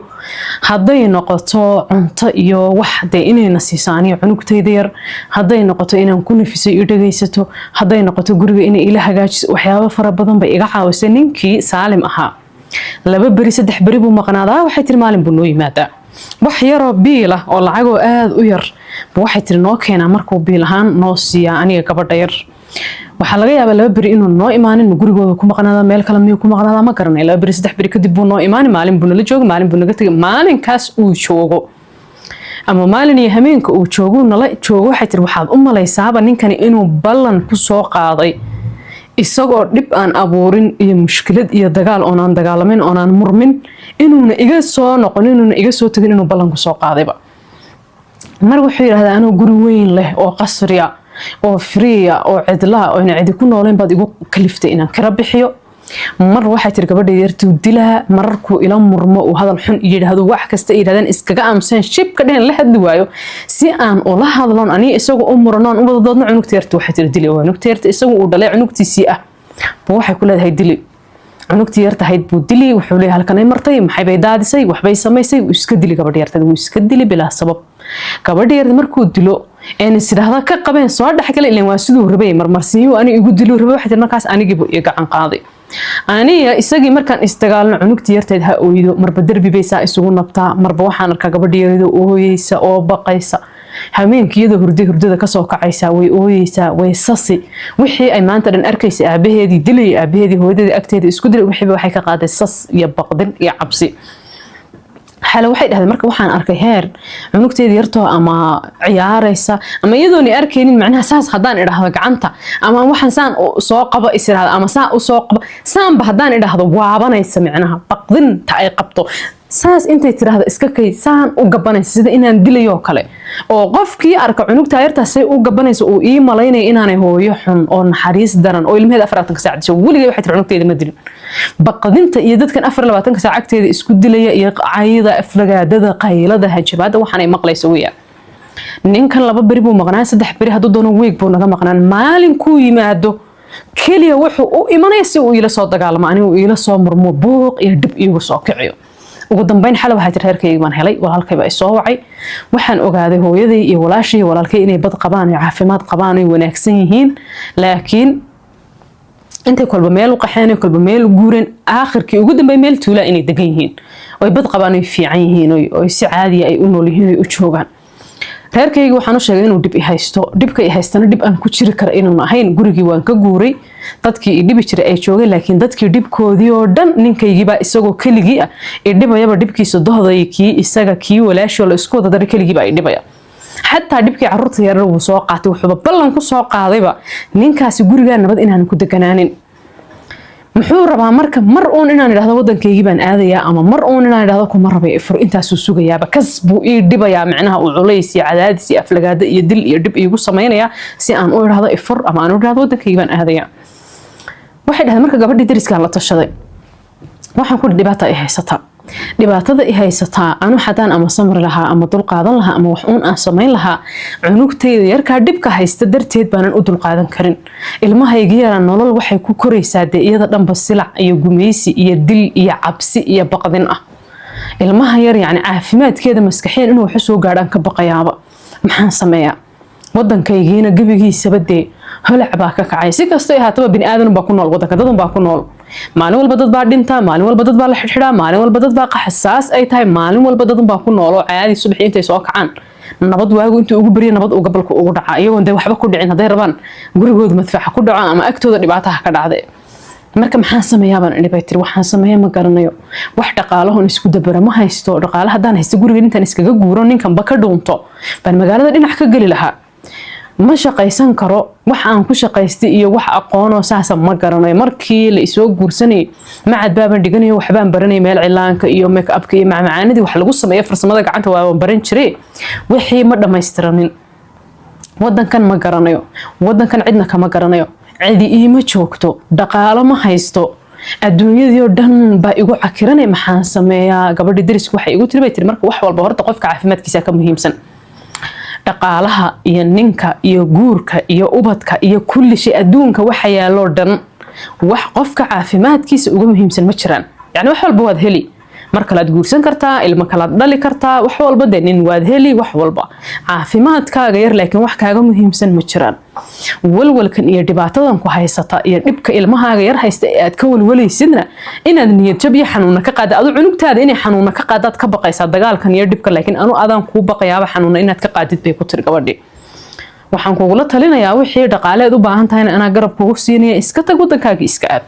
S1: hadday noqoto cunto iyo wax dee inayna siiso aniga cunugtayda yar hadday noqoto inaan ku nafiso iyo dhagaysato hadday noqoto guriga inay ila hagaajiso waxyaabo fara badan bay iga caawisay ninkii Saalim ahaa 2 beri 3 beri buu maqnaadaa waxay tiri maalin buu noo yimaadaa wax yaroo biil ah oo lacag oo aad u yar waxay tiri noo keenaa markuu biil ahaan noo siiya aniga gabadha yar waxaa laga yaabaa 2 beri inuu noo imaanin gurigooda ku maqnaada meel kale miyuu ku maqnaada ma garanay 2 beri 3 beri kadib buu noo imaani maalin buu nala joogo maalin buu naga tagay maalinkaas uu joogo ama maalin iyo habeenka uu joogo nala joogo waxay tiri waxaad u malaysaaba ninkani inuu ballan ku soo qaaday isagoo dhib aan abuurin iyo mushkilad iyo dagaal oo aan dagaalamin oo aan murmin inuuna iga soo noqon inuuna iga soo tagin inuu ballan ku soo qaadayba mar wuxuu yiraahdaa anoo guri weyn leh oo qasriya oo friya oo cidla oo in cidi ku nooleen baad igu kaliftay inaan kala bixiyo mar waxay tiri gabadha yartuu dilaa mararkuu ila murmo uu hadal xun yiraahdo wax kasta yiraahdaan iskaga amsan shib ka dhehen la hadli waayo si aan ula hadloon ani isagu u muranoon u wadadoodna cunugta yartu waxay tiri dili waa cunugta yarta isagu uu dhalay cunugtiisii ah waxay ku leedahay dili cunugtii yarta hayd buu dili wuxuu leeyahay halkan ay martay maxay bay daadisay wax bay samaysay uu iska dili gabadha yarta uu iska dili bilaa sabab gabadha yarta markuu dilo een sidahda ka qabeen soo dhaxgalay ilaa waa sidoo rabay marmarsiyo ani igu dilo rabay waxa markaas anigiiba iga gacan qaaday aniga isagii markaan istagaalno cunugtii yarteed ha ooydo marba darbi bay saa isugu nabtaa marba waxaan arkaa gabadha yarida ooyeysa oo baqaysa habeenkiyada hurdada ka soo kacaysa way ooyeysa way sasi wixii ay maanta dhan arkaysa aabaheedii dilay aabaheedii hooyadeedii agteeda isku dilay wixii waxay ka qaaday sas iyo baqdin iyo cabsi xala waxay dhahdeen marka waxaan arkay heer cunugteedii yartoo ama ciyaaraysa ama iyadoon arkaynin macnaha saas hadaan idhaahdo gacanta ama waxaan saan soo qabo isiraada ama saa u soo qabo saanba hadaan idhaahdo waabanaysa macnaha baqdinta ay qabto saas intay tiraahdo iska kay saan u gabanaysa sida inaan dilayo kale oo qofkii arka cunugta yartaas ay u gabanayso oo ii malaynay inaanay hooyo xun oo naxariis daran oo ilmaheeda 24 saac disho waligeed waxay cunugteeda ma dilin baqdinta iyo dadkan 24 saac agteeda isku dilaya iyo caayida aflagaadada qaylada hajabaada waxaan ay maqlayso weeyaa ninkan 2 beri buu maqnaa 3 beri haduu doono week buu naga maqnaan maalin ku yimaado kaliya wuxuu u imanaya si uu ila soo dagaalamo anigu ila soo murmo buuq iyo dib iigu soo kiciyo ugu dambeyn xal waxay tir reerkayga baan helay walaalkayba ay soo wacay waxaan ogaaday hooyaday iyo walaashii walaalkay inay bad qabaan iyo caafimaad qabaan oo wanaagsan yihiin laakiin intay kolba meel u qaxeen kolba meel u guureen aakhirkii ugu dambeey meel tuula inay degan yihiin oo bad qabaan oo fiican yihiin oo si caadi ay u nool yihiin oo u joogaan reerkayga waxaan u sheegay inuu dib i haysto dibka i haystana dib aan ku jiri karo inuu ahayn gurigii waan ka guuray dadkii i dhibi jiray ay joogeen laakiin dadkii dibkoodii oo dhan ninkaygii baa isagoo keligii ah i dhibayaba dhibkiisa dohday kii isaga kii walaashii la isku wada daray keligii baa i dhibaya xataa dhibkii carruurta yarar uu soo qaatay wuxuu ballan ku soo qaadayba ninkaasi guriga nabad inaan ku deganaanin muxuu rabaa marka mar uun inaan idhaahdo wadankaygii baan aadayaa ama mar uun inaan idhaahdo kuma rabay ifur intaas uu sugayaaba kas buu ii dhibayaa macnaha uu culays iyo cadaadis iyo aflagaada iyo dil iyo dhib iigu sameynaya si aan u idhaahdo ifur ama aan u idhaahdo wadankaygii baan aadayaa waxay dhahdeen marka gabadhii dariskaan la tashaday waxaan ku dhibaato ay haysataa dhibaatada ay haysataa anu xadaan ama samri lahaa ama dul qaadan lahaa ama wax uun aan sameyn lahaa cunugtayda yarkaa dhibka haysta darteed baanan u dul qaadan karin ilmahayga yara nolol waxay ku koraysaa dee iyada dhanba silac iyo gumeysi iyo dil iyo cabsi iyo baqdin ah ilmaha yar yacni caafimaadkeeda maskaxeen inuu wax soo gaadhaan ka baqayaaba maxaan sameeyaa wadankaygiina gabigiisaba dee holac baa ka kacay si kasta ay haataba bini aadan baa ku nool wadanka dad baa ku nool maalin walba dad baa dhinta maalin walba dad baa la xidhxidhaa maalin walba dad baa qaxsaas ay tahay maalin walba dad baa ku nool oo caadi subax intay soo kacaan nabad waagu intuu ugu bariyo nabad uu gobolka ugu dhaca iyagoon day waxba ku dhicin haday rabaan gurigooda madfaxa ku dhaco ama agtooda dhibaataha ka dhacday marka maxaan sameeyaa baan inay baytir waxaan sameeyaa ma garanayo wax dhaqaalahoon isku dabara ma haysto dhaqaalaha hadaan haysto guriga intaan iskaga guuro ninkan ba ka dhuunto baan magaalada dhinac ka gali lahaa ma shaqaysan karo wax aan ku shaqaystay iyo wax aqoon oo saasa ma garanayo markii la isoo guursanay macad baaban dhiganayo waxbaan baranay meel cilaanka iyo make upka iyo macmacaanadii wax lagu sameeyo farsamada gacanta waan baran jiray wixii ma dhamaystiranin wadankan ma garanayo wadankan cidna kama garanayo cidi iima joogto dhaqaalo ma haysto adduunyadii oo dhan baa igu cakiranay maxaan sameeyaa gabadhii darisku waxay igu tiri bay tiri marka wax walba horta qofka caafimaadkiisa ka muhiimsan dhaqaalaha iyo ninka iyo guurka iyo ubadka iyo kulli shay adduunka waxa yaalo dhan wax qofka caafimaadkiisa uga muhiimsan ma jiraan yani wax walba waad heli marka la guursan kartaa ilma kala dhali kartaa wax walba nin waad heli wax walba caafimaadkaaga yar laakiin wax kaaga muhiimsan ma jiraan walwalkan iyo dhibaatadan ku haysata iyo dhibka ilmahaaga yar haysta ee aad ka walwalaysidna inaad niyad jab iyo xanuuna ka qaada adu cunugtaada inay xanuuna ka qaadaad ka baqaysaa dagaalkan iyo dhibka laakiin anu adaan kuu baqayaaba xanuuna inaad ka qaadid bay ku tiri gabadhii waxaan kugula talinayaa wixii dhaqaaleed u baahan tahay inaan garab kugu siinaya iska tag wadankaaga iska aad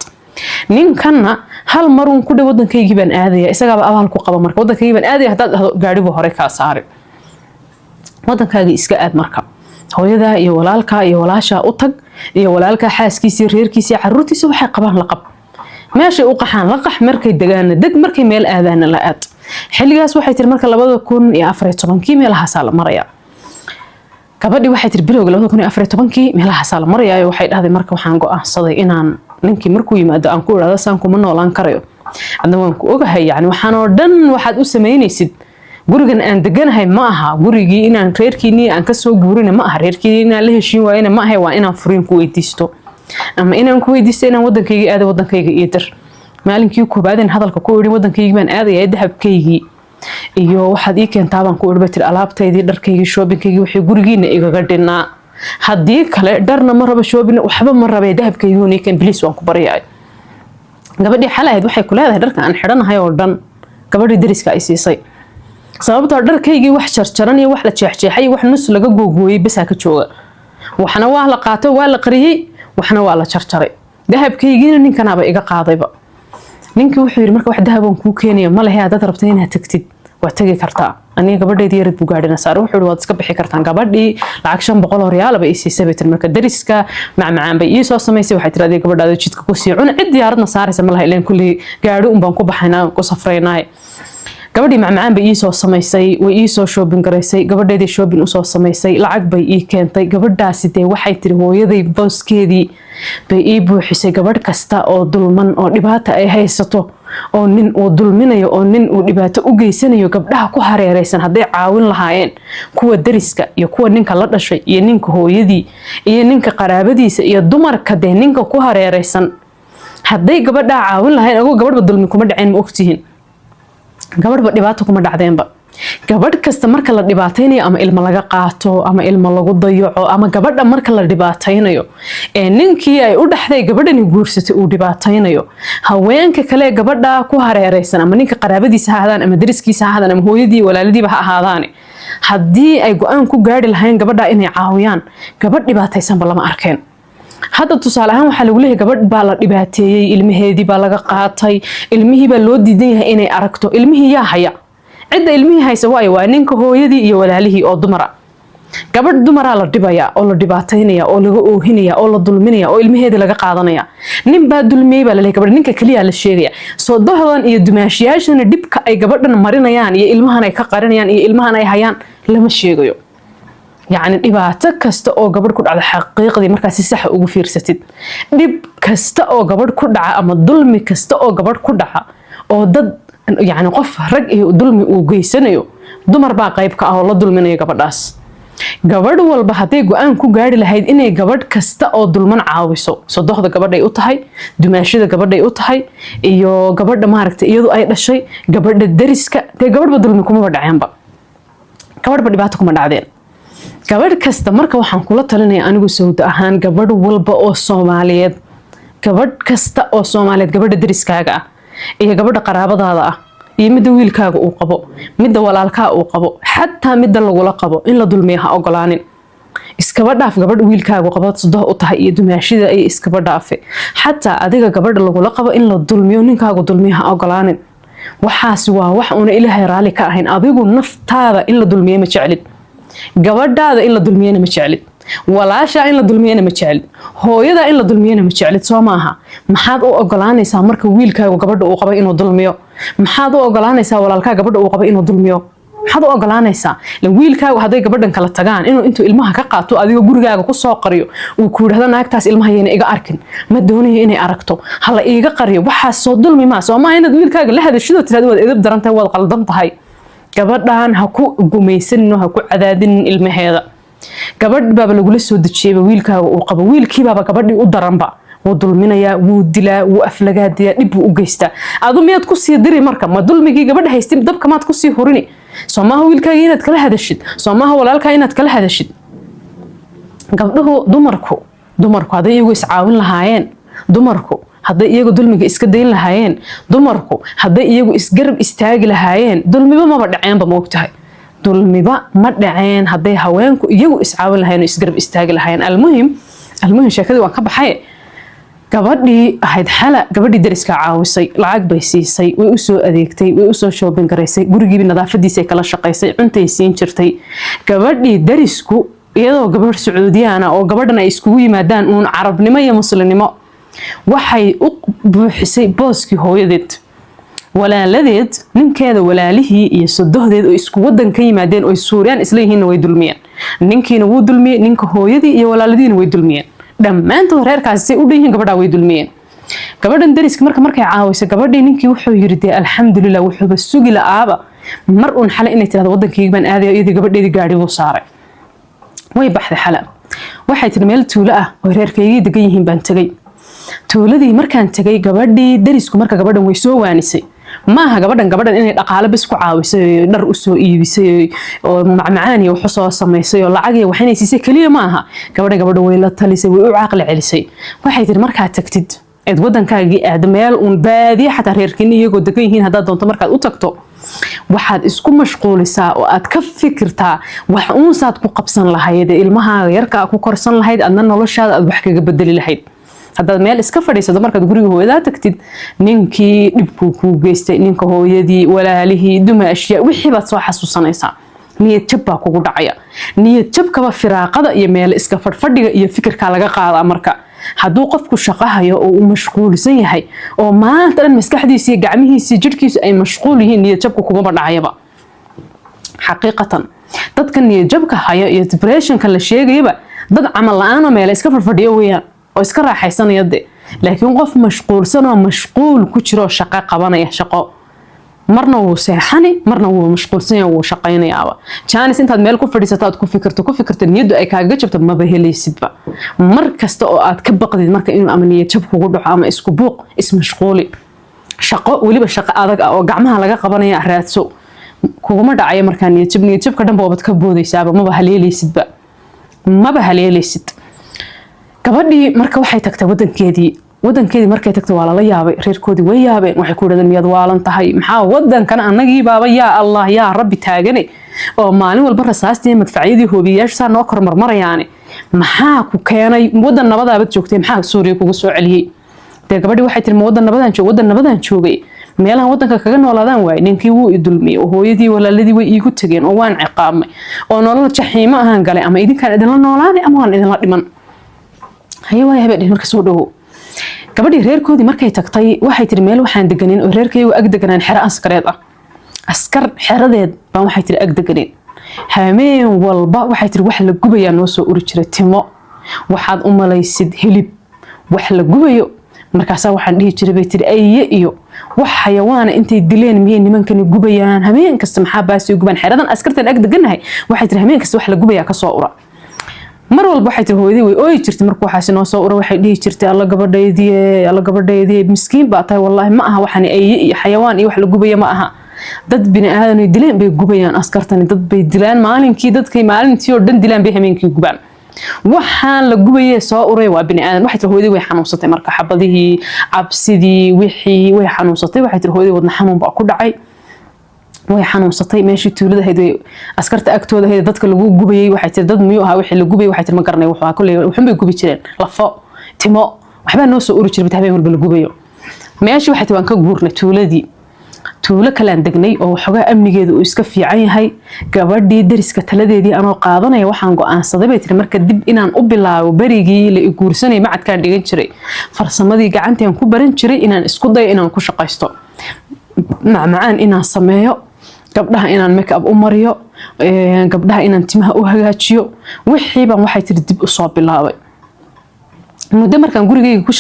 S1: ninkanna hal marun ku dhow wadankaygii baan aadaya isagaaba abaal ku qaba marka wadankaygii baan aadaya haddaad dhahdo gaadhibu hore kaa saari wadankaagii iska aad marka hooyada iyo walaalka iyo walaasha u tag iyo walaalka xaaskiisa reerkiisa caruurtiisa waxay qabaan la qab meeshay u qaxaan la qax markay degaana deg markay meel aadaana la aad xilligaas waxay tiri marka 2014 meelahaas la maraya gabadhii waxay tiri bilowga 2014 meelahaas la maraya waxay dhahday marka waxaan go'aansaday inaan ninkii markuu yimaado aan ku iraado saan kuma noolaan karayo adna waan ku ogahay yani waxaan oo dhan waxaad u sameynaysid gurigan aan deganahay ma aha gurigii inaan reerkiini aan ka soo guurina ma aha reerkiini inaan la heshiin waayna ma aha waa inaan furiin ku weydiisto ama inaan ku weydiisto inaan wadankayga aado wadankayga iyo dir maalinkii koobaad in hadalka ku yiri wadankayga baan aadaya dahabkaygii iyo waxaad ii keentaa baan ku irbatir alaabtaydii dharkaygii shoppingkaygii wixii gurigiina igaga dhinaa haddii kale dharna ma rabo shopping waxba ma rabay dahabkaygii oo kan please waan ku baryaay gabadhii xalahayd waxay ku leedahay dharka aan xidhanahay oo dhan gabadhii dariska ay siisay sababtoo dharkaygii wax jarjaran iyo wax la jeexjeexay wax nus laga googooyay bas ka jooga waxna waa la qaato waa la qariyay waxna waa la jarjaray dahabkaygiina ninkanaaba iga qaadayba ninkii wuxuu yiri marka wax dahaban ku keenaya ma lahayd dad rabtay inaad tagtid waa tagi kartaa aniga gabadheedii yarid buu gaadhina saar wuxuu waad iska bixi kartaan gabadhii lacag 500 riyaal bay siisay bay marka dariska macmacaan bay ii soo sameysay waxay tiraahday gabadhaada jidka ku sii cun cid diyaaradna saaraysa ma laha ileen kulli gaadhi baan ku baxaynaa ku safraynaa gabadhii macmacaan bay ii soo sameysay way ii soo shopping gareysay gabadheedii shopping u soo sameysay lacag bay ii keentay gabadhaasi de waxay tiri hooyaday booskeedii bay ii buuxisay gabadh kasta oo dulman oo dhibaato ay haysato oo nin uu dulminayo oo nin uu dhibaato u geysanayo gabdhaha ku hareereysan haday caawin lahaayeen kuwa dariska iyo kuwa ninka la dhashay iyo ninka hooyadii iyo ninka qaraabadiisa iyo dumarka de ninka ku hareereysan haday gabadha caawin lahaayeen ago gabadhba dulmi kuma dhaceen ma ogtihiin gabadhba dhibaato kuma dhacdeenba gabadh kasta marka la dhibaataynayo ama ilmo laga qaato ama ilmo lagu dayaco ama gabadha marka la dhibaataynayo ee ninkii ay u dhaxday gabadhani guursatay uu dhibaataynayo haweenka kale gabadha ku hareereysan ama ninka qaraabadiisa ha ahaadaan ama dariskiisa ha ahaadaan ama hooyadii walaaladiiba ha ahaadaan haddii ay go'aan ku gaari lahayn gabadha inay caawiyaan gabadh dhibaataysanba lama arkeen hadda tusaale ahaan waxa lagu leeyahay gabadh baa la dhibaateeyay ilmaheedii baa laga qaatay ilmihii baa loo diidan yahay inay aragto ilmihii yaa haya cidda ilmihii haysa waa ninka hooyadii iyo walaalihii oo dumara gabadh dumara la dhibaya oo la dhibaataynaya oo laga oohinaya oo la dulminaya oo ilmaheedii laga qaadanaya nin baa dulmiyay baa la leeyahay gabadh ninka kaliya la sheegaya soo dohdan iyo dumaashiyaashana dhibka ay gabadhan marinayaan iyo ilmahan ay ka qarinayaan iyo ilmahan ay hayaan lama sheegayo يعني dhibaato kasta oo gabadh ku dhacda xaqiiqdii marka si sax ugu fiirsatid dhib kasta oo gabadh ku dhaca ama dulmi kasta oo gabadh ku dhaca oo dad يعني qof rag iyo dulmi uu geysanayo dumar baa qayb ka ah oo la dulminayo gabadhaas gabadh walba haday go'aan ku gaari lahayd inay gabadh kasta oo dulman caawiso sodohda gabadhay u tahay dumaashida gabadhay u tahay iyo gabadha maaragtay iyadu ay dhashay gabadha dariska gabadhba dulmi kuma dhaceenba gabadhba dhibaato kuma dhacdeen gabadh kasta marka waxaan kula talinayaa anigu Sawda ahaan gabadh walba oo Soomaaliyeed gabadh kasta oo Soomaaliyeed gabadha dariskaaga ah iyo gabadha qaraabadaada ah iyo midda wiilkaaga uu qabo midda walaalkaa uu qabo xataa midda lagu la qabo in la dulmiyo ha ogolaanin iskaba dhaaf gabadh wiilkaagu qabad sudah u tahay iyo dumaashida ay iskaba dhaafe xataa adiga gabadha lagula qabo in la dulmiyo ninkaagu dulmiyaha ogolaanin waxaas waa wax una ilaahay raali ka ahayn adigu naftaada in la dulmiyo ma jeclid gabadhaada in la dulmiyana ma jeclid walaasha in la dulmiyana ma jeclid hooyada in la dulmiyana ma jeclid soo maaha maxaad u ogolaanaysaa marka wiilkaagu gabadha uu qabo inuu dulmiyo maxaad u ogolaanaysaa walaalkaa gabadha uu qabo inuu dulmiyo maxaad u ogolaanaysaa lan wiilkaagu haday gabadhan kala tagaan inuu intuu ilmaha ka qaato adiga gurigaaga ku soo qariyo uu ku yiraahdo naagtaas ilmaha yeena iga arkin ma doonayo inay aragto hala iiga qariyo waxa soo dulmi ma soo ma inaad wiilkaaga la hadashido tiraado wad edeb darantahay wad qaldan tahay gabadhan ha ku gumaysanino ha ku cadaadin ilmaheeda gabadh baaba lagu la soo dajiyay wiilkaaga uu qabo wiilkii baaba gabadhii u daranba wuu dulminaya wuu dilaa wuu aflagaadiya dib u geystaa adu miyaad ku sii diri marka ma dulmigii gabadha haystin dabka maad ku sii hurini soomaha wiilkaaga inaad kala hadashid soomaha walaalkaa inaad kala hadashid gabdhuhu dumarku hadday iyagu iscaawin lahaayeen dumarku hadday iyagu dulmiga iska dayn lahaayeen dumarku hadday iyagu isgarab istaagi lahaayeen dulmiba maba dhaceenba ma ogtahay dulmiba ma dhaceen hadday haweenku iyagu iscaawin lahaayeen oo isgarab istaagi lahaayeen almuhim sheekadii waan ka baxay gabadhii ahayd xala gabadhii dariska caawisay lacag bay siisay way u soo adeegtay way u soo shopping gareysay gurigiiba nadaafadiisa kala shaqaysay cuntay siin jirtay gabadhii darisku iyadoo gabadh Sacuudiyana oo gabadhan ay iskugu yimaadaan uun carabnimo iyo muslimnimo waxay u buuxisay booskii hooyadeed walaaladeed ninkeeda walaalihii iyo sodohdeed oo isku wadan ka yimaadeen oo Suuriyaan isla yihiin way dulmiyeen ninkiina wuu dulmiyay ninka hooyadii iyo walaaladiina way dulmiyeen dhammaantood reerkaasi u dheeyeen gabadha way dulmiyeen gabadhan dariska markay caawisay gabadhii ninkii wuxuu yiri alxamdulillah wuxuu sugi la'aaba mar uun xalay inay tiraado wadankayga baan aadayo iyadii gabadheedii gaari uu saaray way baxday xala waxay tiri meel tuulo ah oo reerkaygii degan yihiin baan tagay tuuladii markaan tagay gabadhii darisku marka gabadhan way soo waanisay maaha gabadhan inay dhaqaale bas ku caawisay dhar u soo iibisay oo macmacaan iyo wax soo sameysay oo lacag iyo waxay siisay kaliya maaha gabadha way la talisay way u aqal celisay waxay tiri marka tagtid eed wadankaagii aad meel uun baadiye xataa reerkiin iyagoo degan yihiin hadaa doonto markaad u tagto waxaad isku mashquulisaa oo aad ka fikirtaa wax uun saad ku qabsan lahayd ilmahaaga yarka ku korsan lahayd adna noloshaada aad wax kaga bedeli lahayd haddaad meel iska fadhiisato markaad guriga hooyadaa tagtid ninkii dhibkuu kuu geystay ninka hooyadii walaalihii dumaashiya wixii baad soo xasuusanaysaa niyad jab baa kugu dhacaya niyad jabkaba firaaqada iyo meel iska fadhiga iyo fikirka laga qaadaa marka hadduu qofku shaqahayo oo uu mashquulsan yahay oo maanta dhan maskaxdiisa iyo gacmihiisa iyo jidhkiisa ay mashquul yihiin niyad jabku kuma dhacayaba xaqiiqatan dadka niyad jabka haya iyo depressionka la sheegayaba dad camal la'aan oo meel iska fadhiyo weeyaan oo iska raaxaysanaya laakiin qof mashquulsan oo mashquul ku jiro shaqo qabanaya shaqo marna wuu seexani marna wuu mashquulsan yahay wuu shaqaynayaa jaanis intaad meel ku fadhiisato aad ku fikirto niyadu ay kaaga jabto maba helaysidba mar kasta oo aad ka baqdid marka inuu ama niyad jab kugu dhaco ama isku buuq ismashquuli shaqo waliba shaqo adag oo gacmaha laga qabanaya raadso kuguma dhacayo marka niyad jabka dhanba waad ka boodaysaaba maba haleelaysid gabadhii marka waxay tagtay wadankeedii markay tagtay waa la yaabay reerkoodii way yaabeen waxay ku yiraahdeen miyad waalan tahay maxaa wadankan anagii baaba yaa Allah yaa Rabbi taagane oo maalin walba rasaastii madfacyadii hoobiyaasha noo kormarmarayaan maxaa ku keenay wadan nabadaabad joogtay maxaa Suuriya kugu soo celiyay gabadhii waxay tiri wadan nabadaan joogay meelaha wadanka kaga noolaadaan waay ninkii wuu idulmiyay oo hooyadii walaaladii way iigu tageen oo waan ciqaamay oo nolol jaxiimo ahaan galay ama idinkaan idinla noolaanay ama waan idinla dhiman haye habeen marka soo dhawo gabadhii reerkoodii markay tagtay waxay tiri meel waxaan deganeen oo reerkaygu ag deganaan xero askareed ah askar xeradeed baan waxay tiri ag deganeen hameen walba waxay tiri wax la gubayaa noo soo uri jiray timo waxaad u malaysid hilib wax la gubayo markaas waxaan dhihi jiray bay tiri aye iyo wax xayawaana intay dileen miyay nimankani gubayaan hameen kasta maxaa baasay gubaan xeradan askartan ag deganahay waxay tiri hameen kasta wax la gubayaa ka soo ura mar walba waxay tiri hooyadii way ooyi jirtay markuu waxaas noo soo ura waxay dhihi jirtay alla gabadheedii miskiin baa tahay wallahi ma aha waxani ay iyo xayawaan iyo wax la gubaya ma aha dad bini aadan ay dileen bay gubayaan askartani dad bay dilaan maalintii oo dhan dilaan bay habeenkii gubaan waxaan la gubayay soo uray waa bini aadan waxay tiri hooyadii way xanuunsatay marka xabadihii cabsidii wixii way xanuunsatay waxay tiri hooyadii wadna xanuun baa ku dhacay way xanuunsatay meeshii tuulada ahayd way askarta agtooda ahayd dadka lagu gubayay waxay tir dad miyuu ahaa wixii la gubay waxay tir ma garanay waxa kulay waxan bay gubi jireen lafo timo waxba noo soo uri jiray habeen walba la gubayo meeshii waxay tir waan ka guurnay tuuladii tuulo kale aan degnay oo xogaa amnigeedu uu iska fiican yahay gabadhii dariska taladeedii anoo qaadanaya waxaan go'aansaday bay tir marka dib inaan u bilaabo barigii la guursanay macadkaan dhigan jiray farsamadii gacantaan ku baran jiray inaan isku dayo inaan ku shaqaysto macmacaan inaan sameeyo gabdhaha inaan make up u mariyo gabdhaha inaan timaha u hagaajiyo wixii baan waxay tir dib u soo bilaabay muddo markaan gurigeyga ku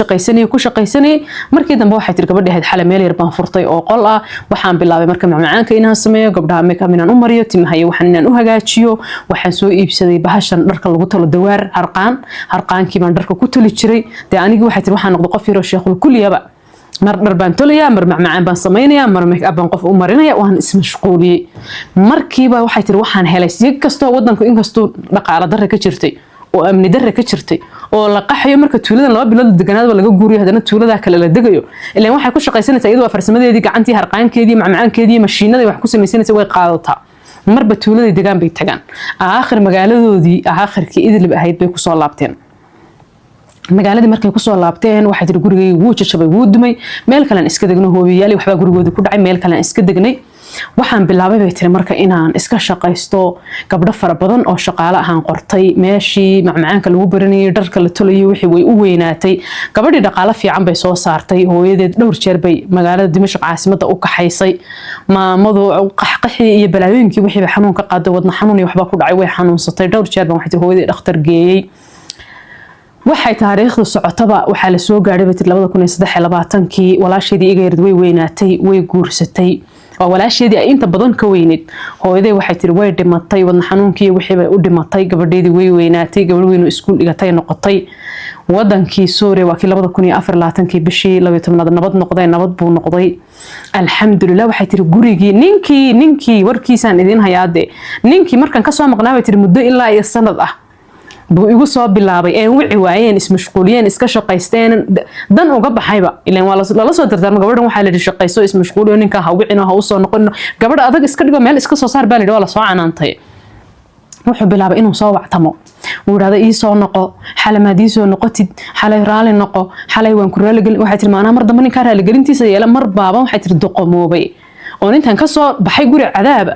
S1: shaqaysanay markii dambe waxay tir gabadhii ahayd xalay meel yar baan furtay oo qol ah waxaan bilaabay marka macmacaanka inaan sameeyo gabdhaha make up inaan u mariyo timaha iyo waxaan inaan u hagaajiyo waxaan soo iibsaday bahashan dharka lagu talo dawaar harqaankii baan dharka ku toli jiray aniga waxay tir waxaan noqday qof yar oo sheekhul kulliyaba mar dhar baan tolayaa mar macmacaan baan sameynaya mar make up baan qof u marinaya waan ismashquuliyay markiiba waxay tir waxaan helay si kastoo wadanku inkastoo dhaqaale darre ka jirtay oo amni darre ka jirtay oo la qaxayo marka tuuladan 2 bilood deganaadba laga guuriyo hadana tuulada kale la degayo ilaa waxay ku shaqaysanaysaa iyadoo farsamadeedii gacantii harqaankeedii macmacaankeedii mashiinada wax ku sameeysanaysaa way qaadataa marba tuuladii degaan bay tagaan aakhir magaaladoodii aakhirkii idilba ahayd bay ku soo laabteen magaaladii markay ku soo laabteen waxay tir gurigay wuu jajabay wuu dumay meel kale aan iska degno hoobiyaali waxba gurigooda ku dhacay meel kale aan iska degnay waxaan bilaabay bay tir marka inaan iska shaqaysto gabdho fara badan oo shaqaale ahaan qortay meeshii macmacaanka lagu baranayay dharka la tolayo wixii way u weynaatay gabadhii dhaqaale fiican bay soo saartay hooyadeed dhowr jeer bay magaalada Dimashq caasimadda u kaxaysay maamadu qaxqaxii iyo balaayooyinkii wixii xanuun ka qaaday wadna xanuun iyo waxba ku dhacay way xanuunsatay dhowr jeer baan waxay tir hooyadeed dhakhtar geeyay waxay taariikhdu socotaba waxa la soo gaaray bay tir 2023kii walaasheedii iga yarad way weynaatay way guursatay walaasheedii ay inta badan ka weyneed hooyaday waxay tir way dhimatay wadna xanuunkii wixii bay u dhimatay gabadheedii way weynaatay gabadh weyn oo iskuul dhigatay noqotay wadankii Soomaaliya waa 2024kii bishii 12 nabad noqday nabad buu noqday alxamdulillah waxay tir gurigii ninkii warkiisaan idin hayaade ninkii markan ka soo maqnaa bay tir muddo ilaa iyo sanad ah buu igu soo bilaabay ee wixii waayeen ismashquuliyeen iska shaqaysteen dan uga baxayba ileen waa la soo dardaarmo gabadhan waxa la shaqayso ismashquuliyo ninka ha wicino ha u soo noqon gabadha adag iska dhigo meel iska soo saar baa la yiraahdo la soo canaantay wuxuu bilaabay inuu soo wactamo uu yiraahdo ii soo noqo xalamaad ii soo noqotid xalay raali noqo xalay waan ku raali galin waxay tilmaanaa mar dambe ninka raali galintiisa yeela mar baaba waxay tir doqomoobay oo intaan ka soo baxay guri cadaab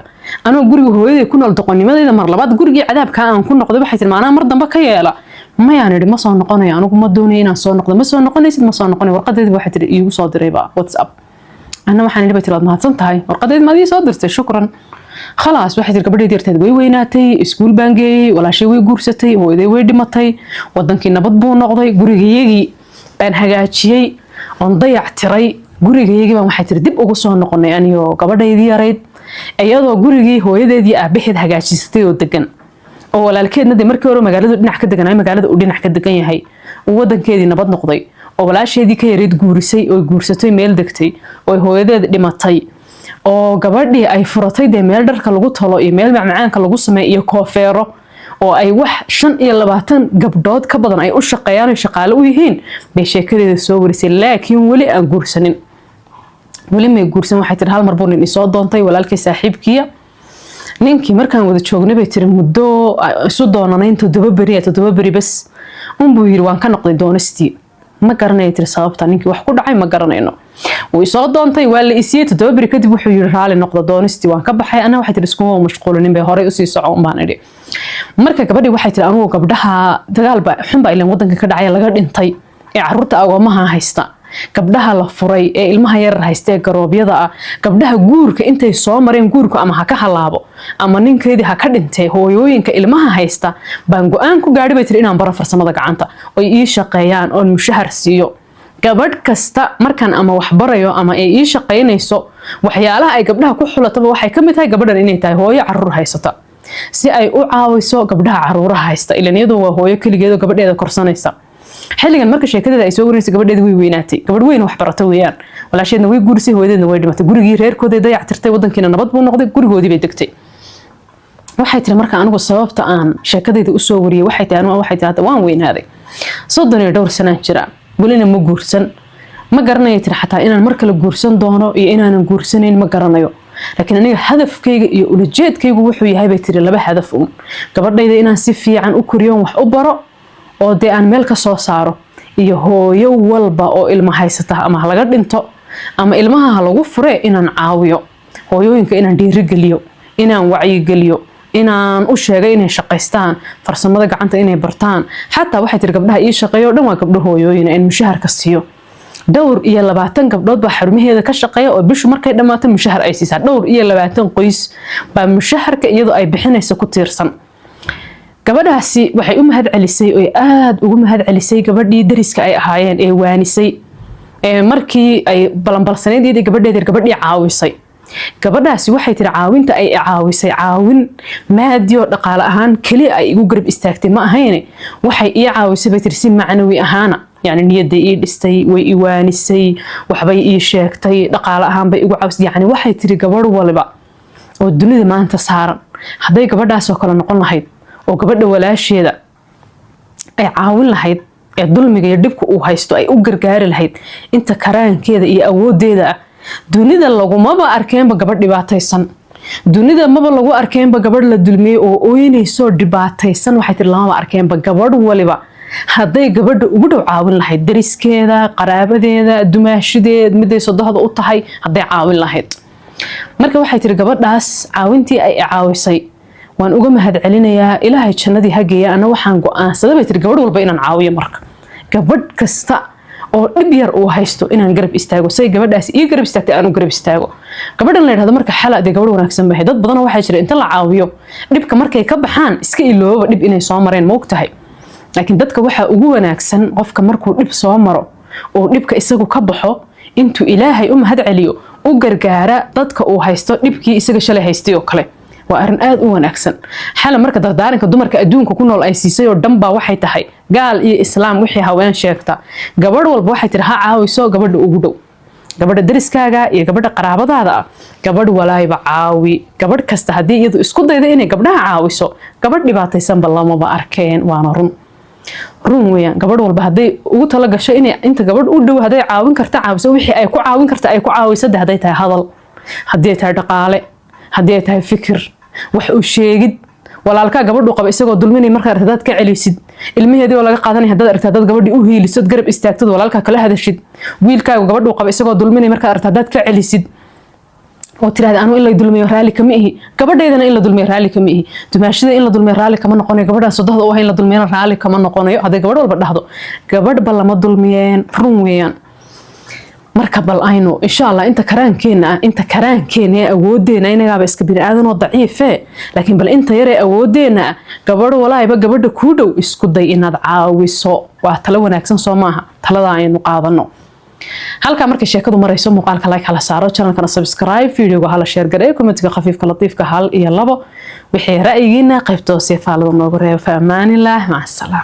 S1: anoo guriga hooyaday ku nool doqonimadeeda mar labaad gurigii cadaabka aan ku noqday waxay tilmaanaa mar dambe ka yeela ma yaan idhi ma soo noqonayo anigu ma doonayo inaan soo noqdo ma soo noqonaysid ma soo noqonayo warqadeedii waxay tir iigu soo dirayba WhatsApp ana waxaan idhi bay mahadsan tahay warqadeedii ma ii soo dirtay shukran خلاص waxay tir gabadheedii yarteed way weynaatay iskuul baan geeyay walaashay way guursatay hooyaday way dhimatay wadankii nabad buu noqday gurigayagii baan hagaajiyay oo dayac tiray gurigayagii baan waxay tir dib ugu soo noqonay aniyo gabadheedii yareed iyadoo gurigii hooyadeedii aabaheed hagaajisatay oo degan oo walaalkeedna markii hore magaalada dhinac ka deganay magaalada uu dhinac ka degan yahay wadankeedii nabad noqday oo walaasheedii ka yareed guurisay oo guursatay meel degtay oo hooyadeed dhimatay oo gabadhii ay furatay meel dharka lagu talo iyo meel macmacaanka lagu sameeyo iyo koofeero oo ay wax 25 gabdhood ka badan ay u shaqeeyaan oo shaqaale u yihiin bay sheekadeeda soo warisay laakiin wali aan guursanin wali ma guursan waxay tir hal mar buu nin soo doontay walaalkay saaxiibkiya ninkii markaan wada joognay bay tir muddo isu doonanayn 7 bari bas buu yiri waan ka noqday doonistii ma garanayo tir sababta ninkii wax ku dhacay ma garanayno way soo doontay waa la isiyay 7 bari kadib wuxuu yiri raali noqdo doonistii waan ka baxay ana waxay tir isku mashquulin bay hore u sii socon baan idhi marka gabadhii waxay tir anigu gabdhaha dagaal ba xun ba ilaa wadanka ka dhacay laga dhintay ee carruurta agoomaha haysta gabdhaha la furay ee ilmaha yar haystay garoobyada ah gabdhaha guurka intay soo mareen guurku ama ha ka halaabo ama ninkeedii ha ka dhintay hooyooyinka ilmaha haysta baan go'aan ku gaadhay bay tir inaan baro farsamada gacanta oo ii shaqeeyaan oo mushahar siiyo gabadh kasta markan ama wax barayo ama ay ii shaqeynayso waxyaalaha ay gabdhaha ku xulataba waxay ka mid tahay gabadhan inay tahay hooyo carruur haysata si ay u caawiso gabdhaha carruuraha haysta ilaan iyadu waa hooyo kaligeed oo gabadheeda korsanaysa xilligan marka sheekadeeda ay soo wareysay gabadheeda way weynaatay gabadh weyn wax barato weeyaan walaasheedna way guurisay hooyadeedna way dhimatay gurigii reerkooda dayac tirtay wadankiina nabad buu noqday gurigoodii bay degtay waxay tiri marka anigu sababta aan sheekadeeda u soo wariyay waxay tahay waan weynaaday 32 sano jira walina ma guursan ma garanayo tir xataa inaan mar kale guursan doono iyo inaanan guursanayn ma garanayo laakiin aniga hadafkayga iyo ulajeedkaygu wuxuu yahay bay tiri laba hadaf gabadhayda inaan si fiican u koriyo wax u baro oo dee aan meel ka soo saaro iyo hooyo walba oo ilmo haysata ama laga dhinto ama ilmaha lagu fure inaan caawiyo hooyooyinka inaan dhiirigeliyo inaan wacyigeliyo inaan u sheegay inay shaqaystaan farsamada gacanta inay bartaan xataa waxay tiri gabdhaha ii shaqeeyo dhan waa gabdho hooyooyin in mushaharka siiyo dhowr iyo 20 gabdhood baa xarumaheeda ka shaqeeya oo bishu markay dhamaato mushahar ay siisaa dhowr iyo 20 qoys baa mushaharka iyadoo ay bixinayso ku tiirsan gabadhaasi waxay u mahad celisay oo aad ugu mahad celisay gabadhii dariska ay ahaayeen ee waanisay markii ay balanbalsaneedii gabadheeda gabadhii caawisay gabadhaasi waxay tiri caawinta ay caawisay caawin maadiyo dhaqaale ahaan kaliya ay igu garab istaagtay ma ahayn waxay ii caawisay bay tiri si macnawi ahaana يعني نيدي إيه دستي وإيوانسي وحبي إيه شاكتي دقال أهم بي إيو عاوس يعني waxay tiri gabadh waliba oo dunida maanta saaran haday gabadhaas oo kale noqon lahayd oo gabadha walaasheeda ay caawin lahayd ee dulmiga iyo dhibka uu haysto ay u gargaari lahayd inta karaankeeda iyo awoodeeda dunida laguma arkeenba gabadh dhibaataysan dunida maba lagu arkeenba gabadh la dulmiyay oo ooynayso dhibaataysan waxay tiri lama arkeenba gabadh waliba haday gabadha ugu dhow caawin lahayd dariskeeda qaraabadeeda dumaashadeed miday sodohda u tahay haday caawin lahayd marka waxay tiri gabadhaas caawintii ay caawisay waan uga mahad celinayaa ilaahay jannadii hageeya ana waxaan go'aansaday bay tiri gabadh walba inaan caawiyo marka gabadh kasta oo dhib yar uu haysto inaan garab istaago say gabadhaas ii garab istaagtay aan u garab istaago gabadhan la yiraahdo marka xalaad gabadh wanaagsan bahay dad badan waxay jireen inta la caawiyo dhibka markay ka baxaan iska ilooba dhib inay soo mareen ma ogtahay laakiin dadka waxa ugu wanaagsan qofka markuu dhib soo maro oo dhibka isagu ka baxo intuu ilaahay u mahad celiyo u gargaara dadka uu haysto dhibkii isaga shalay haystay oo kale waa arin aad u wanaagsan xal marka dardaaranka dumarka adduunka ku nool ay siisay oo dhanba waxay tahay gaal iyo islaam wixii haween sheegta gabadh walba waxay tiri ha caawiso gabadha ugu dhow gabadha dariskaaga iyo gabadha qaraabadaada gabadh walaayba caawi gabadh kasta hadii iyadu isku daydo inay gabdhaha caawiso gabadh dhibaataysan ballamaba arkeen waana run weeyaan gabadh walba haday ugu tala gasho inay inta gabadh u dhow haday caawin karta caawiso wixii ay ku caawin karta ay ku caawiso haday tahay hadal haday tahay dhaqaale haday tahay fikir wax u sheegid walaalka gabadhu qaba isagoo dulminay marka aragtad ka celisid ilmaheedii oo laga qaadanay hadad aragtad gabadhii u hiilisad garab istaagtad walaalka kala hadashid wiilkaaga gabadhu qaba isagoo dulminay marka aragtad ka celisid oo tiraahdo anu in la dulmiyo raali kama ihi gabadheedana in la dulmiyo raali kama ihi dumaashada in la dulmiyo raali kama noqonayo gabadha sodohda oo in la dulmiyo raali kama noqonayo haday gabadh walba dhahdo gabadh bal lama dulmiyeen run weeyaan marka bal ayno insha Allah inta karaankeena awoodeena inagaaba iska bini'aadan oo daciif laakiin bal inta yar awoodeena gabadh walaayba gabadha ku dhow isku day inaad caawiso waa talo wanaagsan soo maaha talada aynu qaadano halka markay sheekadu marayso muuqaalka like hala saaro channelkana subscribe videoga hala share gareeyo commentiga khafiifka latiifka hal iyo labo wixii ra'yigiina qaybta hoose faalada noogu reebo fa amaanillah ma salaam